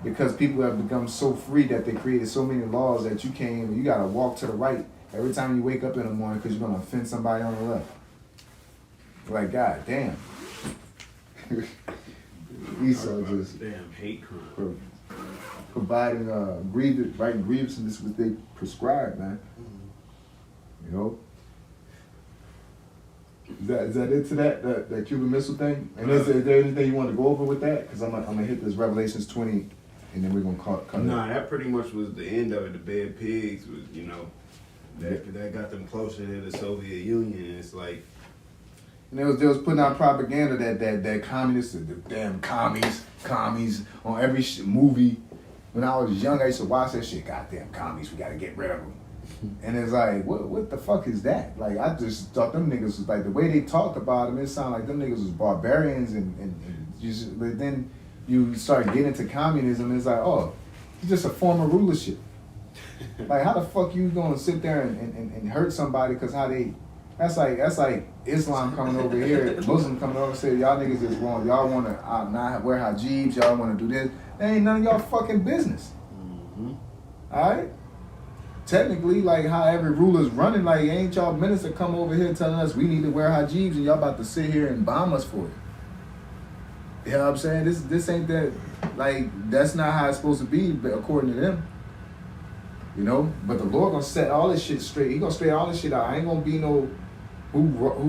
Because people have become so free that they created so many laws that you can't even, you gotta walk to the right every time you wake up in the morning because you're gonna offend somebody on the left. Like, god damn. Esau just damn hate crime. Providing writing grievances, and this is what they prescribe, man. You know? Is that it to that Cuban Missile thing? And is there anything you want to go over with that? Because I'm gonna hit this Revelations 20, and then we're gonna cut it. Nah, that pretty much was the end of it. The bad pigs was, you know, that got them closer to the Soviet Union. It's like, and they was putting out propaganda that communists, the damn commies on every movie. When I was young, I used to watch that shit. Goddamn commies, we gotta get rid of them. And it's like, what the fuck is that? Like, I just thought them niggas was like, the way they talked about them, it sounded like them niggas was barbarians but then you start getting into communism and it's like, oh, it's just a form of rulership. Like, how the fuck you gonna sit there and hurt somebody because how they, that's like Islam coming over here, Muslim coming over and say, y'all niggas is wrong, y'all wanna not wear hijabs, y'all wanna do this. That ain't none of y'all fucking business. Alright? Technically, like how every ruler's running, like ain't y'all minister come over here telling us we need to wear hijabs and y'all about to sit here and bomb us for it. You know what I'm saying? This ain't that, like, that's not how it's supposed to be, but according to them. You know? But the Lord gonna set all this shit straight. He gonna straighten all this shit out. I ain't gonna be no who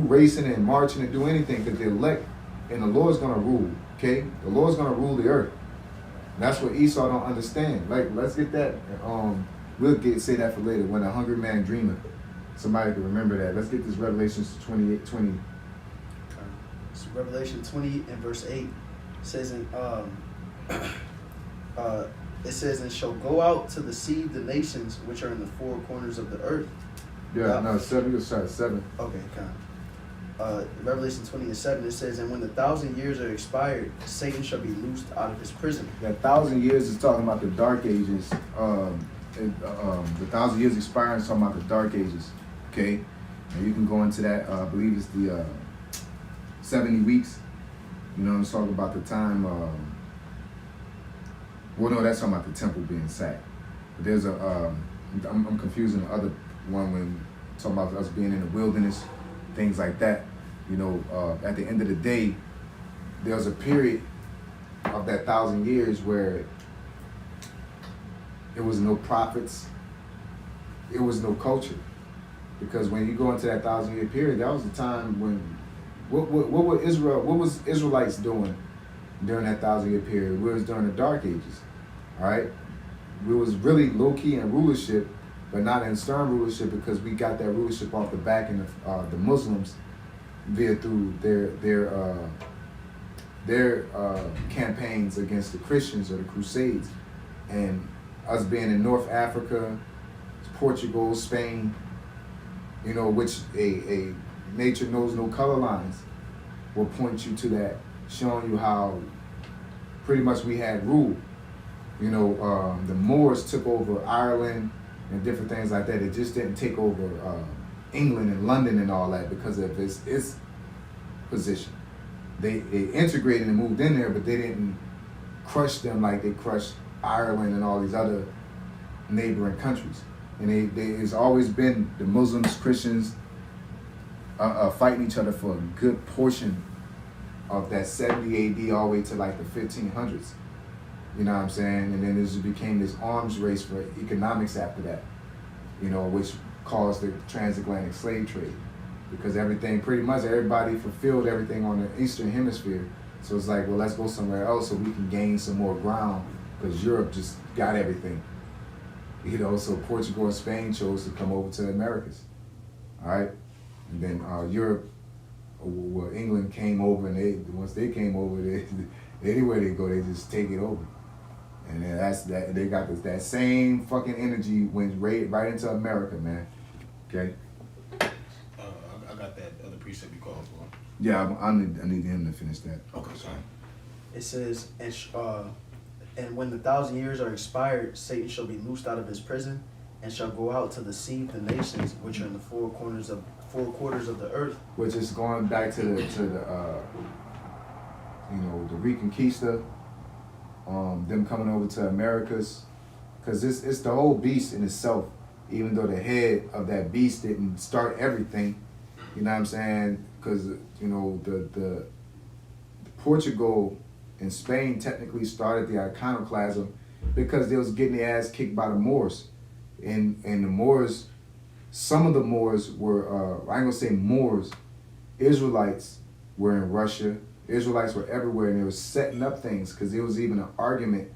racing and marching and do anything, because the elect and the Lord's gonna rule, okay? The Lord's gonna rule the earth. And that's what Esau don't understand. Like, let's get that, we'll say that for later, when a hungry man dreameth. Somebody can remember that. Let's get this Revelations 20. So Revelation 20 and verse 8 says, it says, and shall go out to deceive the nations which are in the four corners of the earth. Yeah, no, 7, you'll start 7. Okay, Revelation 20 and 7, it says, and when the 1,000 years are expired, Satan shall be loosed out of his prison. That 1,000 years is talking about the dark ages. The 1,000 years expiring is talking about the dark ages. Okay? And you can go into that, I believe it's the 70 weeks. You know, it's talking about the time, well, no, that's talking about the temple being sacked. But there's I'm confusing the other one when talking about us being in the wilderness, things like that. You know, at the end of the day, there was a period of that 1,000 years where it was no prophets, it was no culture. Because when you go into that 1,000-year period, that was the time when what was Israelites doing during that 1,000-year period? We was during the Dark Ages, all right? We was really low-key in rulership, but not in stern rulership, because we got that rulership off the back of the Muslims via through their campaigns against the Christians or the Crusades, and us being in North Africa, Portugal, Spain, you know, which a nature knows no color lines, will point you to that, showing you how pretty much we had rule. You know, the Moors took over Ireland and different things like that. It just didn't take over England and London and all that because of its position. They integrated and moved in there, but they didn't crush them like they crushed Ireland and all these other neighboring countries. And it's always been the Muslims, Christians fighting each other for a good portion of that 70 AD all the way to like the 1500s. You know what I'm saying? And then it just became this arms race for economics after that, you know, which caused the transatlantic slave trade. Because pretty much everybody fulfilled everything on the Eastern Hemisphere. So it's like, well, let's go somewhere else so we can gain some more ground, because Europe just got everything. You know, so Portugal and Spain chose to come over to the Americas, all right? And then Europe, well, England came over, and once they came over, anywhere they go, they just take it over. And then that's that. They got that same fucking energy went right into America, man. Okay. I got that other precept you called for. Yeah, I need him to finish that. Okay, sorry. It says, and when the 1,000 years are expired, Satan shall be loosed out of his prison, and shall go out to deceive the nations which are in the four quarters of the earth. Which is going back to the you know, the Reconquista, them coming over to Americas, because it's the whole beast in itself. Even though the head of that beast didn't start everything, you know what I'm saying? Because you know the Portugal and Spain technically started the iconoclasm because they was getting their ass kicked by the Moors, and the Moors, some of the Moors were I ain't gonna say Moors, Israelites were in Russia. Israelites were everywhere, and they were setting up things, because there was even an argument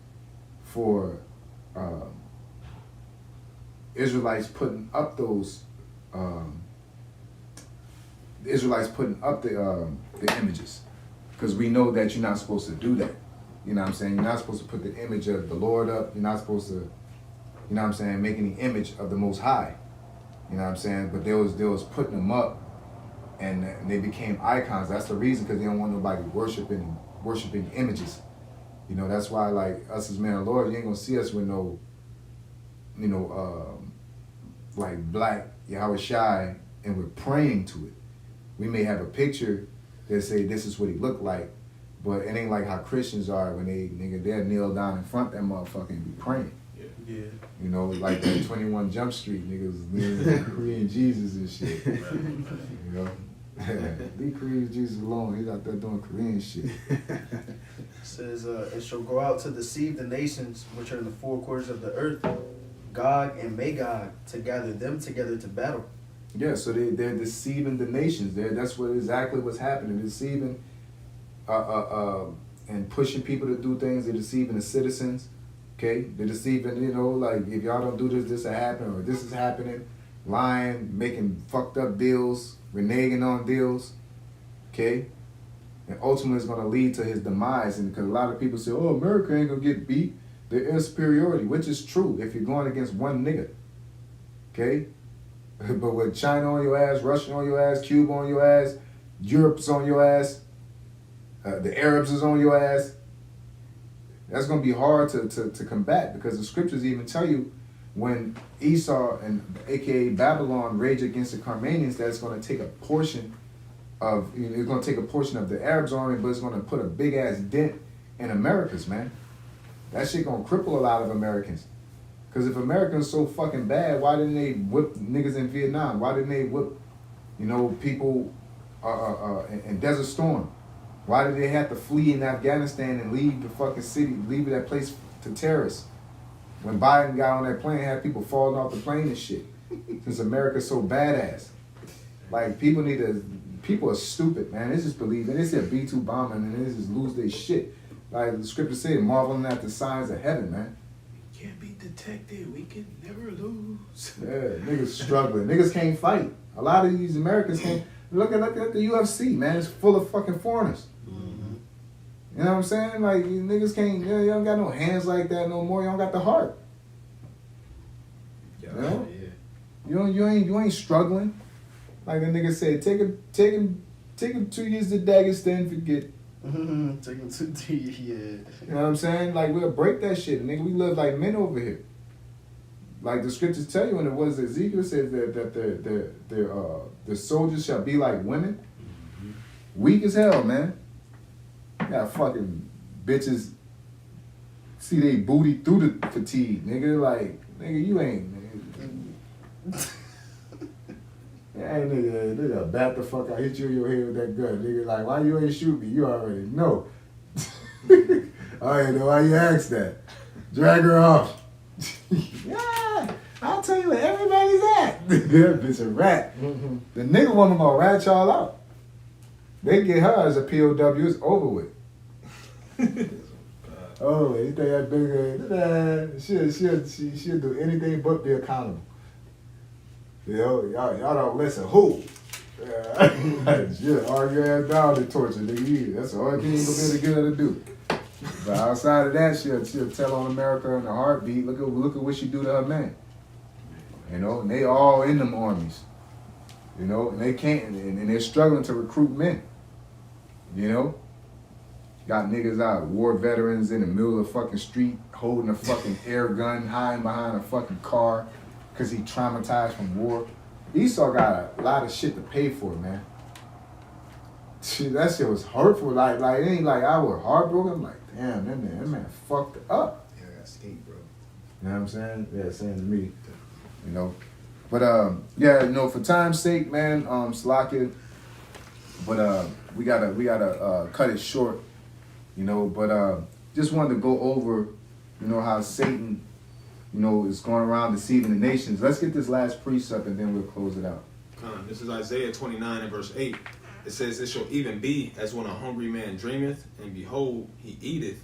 for Israelites putting up those the images, because we know that you're not supposed to do that. You know what I'm saying? You're not supposed to put the image of the Lord up. You're not supposed to, you know what I'm saying, make any image of the Most High. You know what I'm saying? But they was putting them up, and they became icons. That's the reason, because they don't want nobody worshiping images. You know, that's why, like, us as men of the Lord, you ain't gonna see us with no, you know, like black Yahweh Shai, and we're praying to it. We may have a picture that say this is what he looked like, but it ain't like how Christians are when they'll kneel down in front of that motherfucker and be praying. Yeah. You know, like that 21 Jump Street niggas kneeling Korean Jesus and shit. You know? Leave Korean Jesus alone. He's out there doing Korean shit. It says, it shall go out to deceive the nations which are in the four quarters of the earth, Gog and Magog, to gather them together to battle. Yeah, so they're deceiving the nations. That's exactly what's happening. They're deceiving and pushing people to do things. They're deceiving the citizens. Okay? They're deceiving, you know, like, if y'all don't do this, this will happen, or this is happening. Lying, making fucked up deals, reneging on deals. Okay? And ultimately it's going to lead to his demise. And because a lot of people say, oh, America ain't going to get beat. There is superiority, which is true if you're going against one nigga. Okay? But with China on your ass, Russia on your ass, Cuba on your ass, Europe's on your ass, the Arabs is on your ass, that's going to be hard to combat, because the scriptures even tell you when Esau and aka Babylon rage against the Carmanians, that's going to take a portion of, you know, it's going to take a portion of the Arabs' army, but it's going to put a big ass dent in America's, man. That shit going to cripple a lot of Americans. Because if Americans so fucking bad, why didn't they whip niggas in Vietnam? Why didn't they whip, people in Desert Storm? Why did they have to flee in Afghanistan and leave the fucking city, leave that place to terrorists? When Biden got on that plane, had people falling off the plane and shit. Since America's so badass. Like, people are stupid, man. They just believe, and they said B-2 bombing, and they just lose their shit. Like the scripture said, marveling at the signs of heaven, man. Can't be detected. We can never lose. Yeah, niggas struggling. Niggas can't fight. A lot of these Americans can't. Look at the UFC, man. It's full of fucking foreigners. Mm-hmm. You know what I'm saying? Like, you niggas can't, you don't got no hands like that no more. You don't got the heart. Yeah. You know? You ain't struggling. Like the nigga said, take him 2 years to Dagestan, forget. Take him to the You know what I'm saying? Like, we'll break that shit, nigga. We live like men over here. Like the scriptures tell you, when it was Ezekiel says that the soldiers shall be like women. Weak as hell, man. Got fucking bitches see they booty through the fatigue, nigga. Like, nigga, you ain't, nigga. Hey, nigga, bat the fuck out, hit you in your head with that gun, nigga. Like, why you ain't shoot me? You already know. I ain't know why you asked that. Drag her off. Yeah, I'll tell you where everybody's at. That bitch a rat. Mm-hmm. The nigga woman gonna rat y'all out. They get her as a POW, it's over with. Oh, you think that bigger? She'll do anything but be accountable. You know, y'all don't listen. Who? She'll argue ass down to torture, nigga. That's the only thing you gonna be able to get her to do. But outside of that, she'll tell on America in a heartbeat. Look at what she do to her man. You know, and they all in them armies. You know, and they can't, and they're struggling to recruit men. You know, got niggas out, war veterans in the middle of the fucking street, holding a fucking air gun, hiding behind a fucking car, because he traumatized from war. Esau got a lot of shit to pay for, man. That shit was hurtful. Like it ain't like I was heartbroken. I'm like, damn, that man fucked up. Yeah, I got skate, bro. You know what I'm saying? Yeah, same to me. You know. But yeah, you know, for time's sake, man, Slakia. But we gotta cut it short. You know, but just wanted to go over, you know, how Satan, you know, is going around deceiving the nations. Let's get this last precept and then we'll close it out. This is Isaiah 29 and verse 8. It says, "It shall even be as when a hungry man dreameth, and behold, he eateth,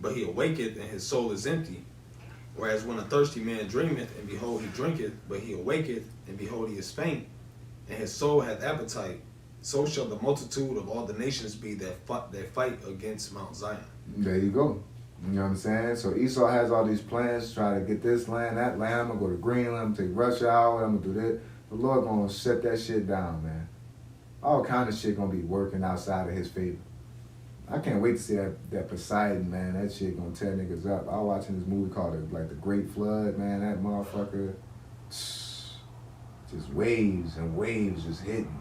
but he awaketh, and his soul is empty. Whereas when a thirsty man dreameth, and behold, he drinketh, but he awaketh, and behold, he is faint, and his soul hath appetite. So shall the multitude of all the nations be that fight against Mount Zion." There you go. You know what I'm saying? So Esau has all these plans to try to get this land, that land. I'm going to go to Greenland, I'm going to take Russia out, I'm going to do this. The Lord going to shut that shit down, man. All kind of shit going to be working outside of his favor. I can't wait to see that Poseidon, man. That shit going to tear niggas up. I was watching this movie called The Great Flood, man. That motherfucker, just waves and waves just hitting.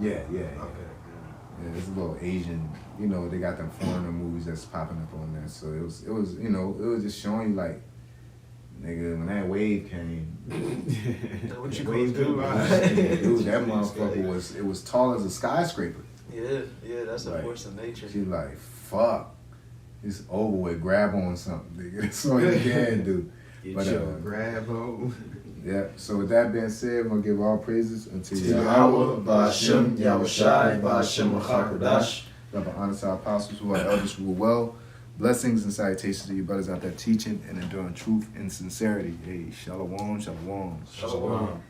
Yeah. Yeah, it's a little Asian, you know, they got them foreigner movies that's popping up on there. So it was, you know, it was just showing you like, nigga, when that wave came, What you Wave gonna do? dude, that motherfucker was tall as a skyscraper. Yeah, that's a Like, force of nature. She like, fuck, it's over with, grab on something, nigga. That's all you can do. Get your grab on. Yeah, so with that being said, we're going to give all praises unto Yahweh, Ba'ashem, Yahushai, Ba'ashem, Rachakadash. Love and honor to our apostles who are elders who are well. Blessings and salutations to you brothers out there teaching and enduring truth and sincerity. Hey, shalom, shalom. Shalom.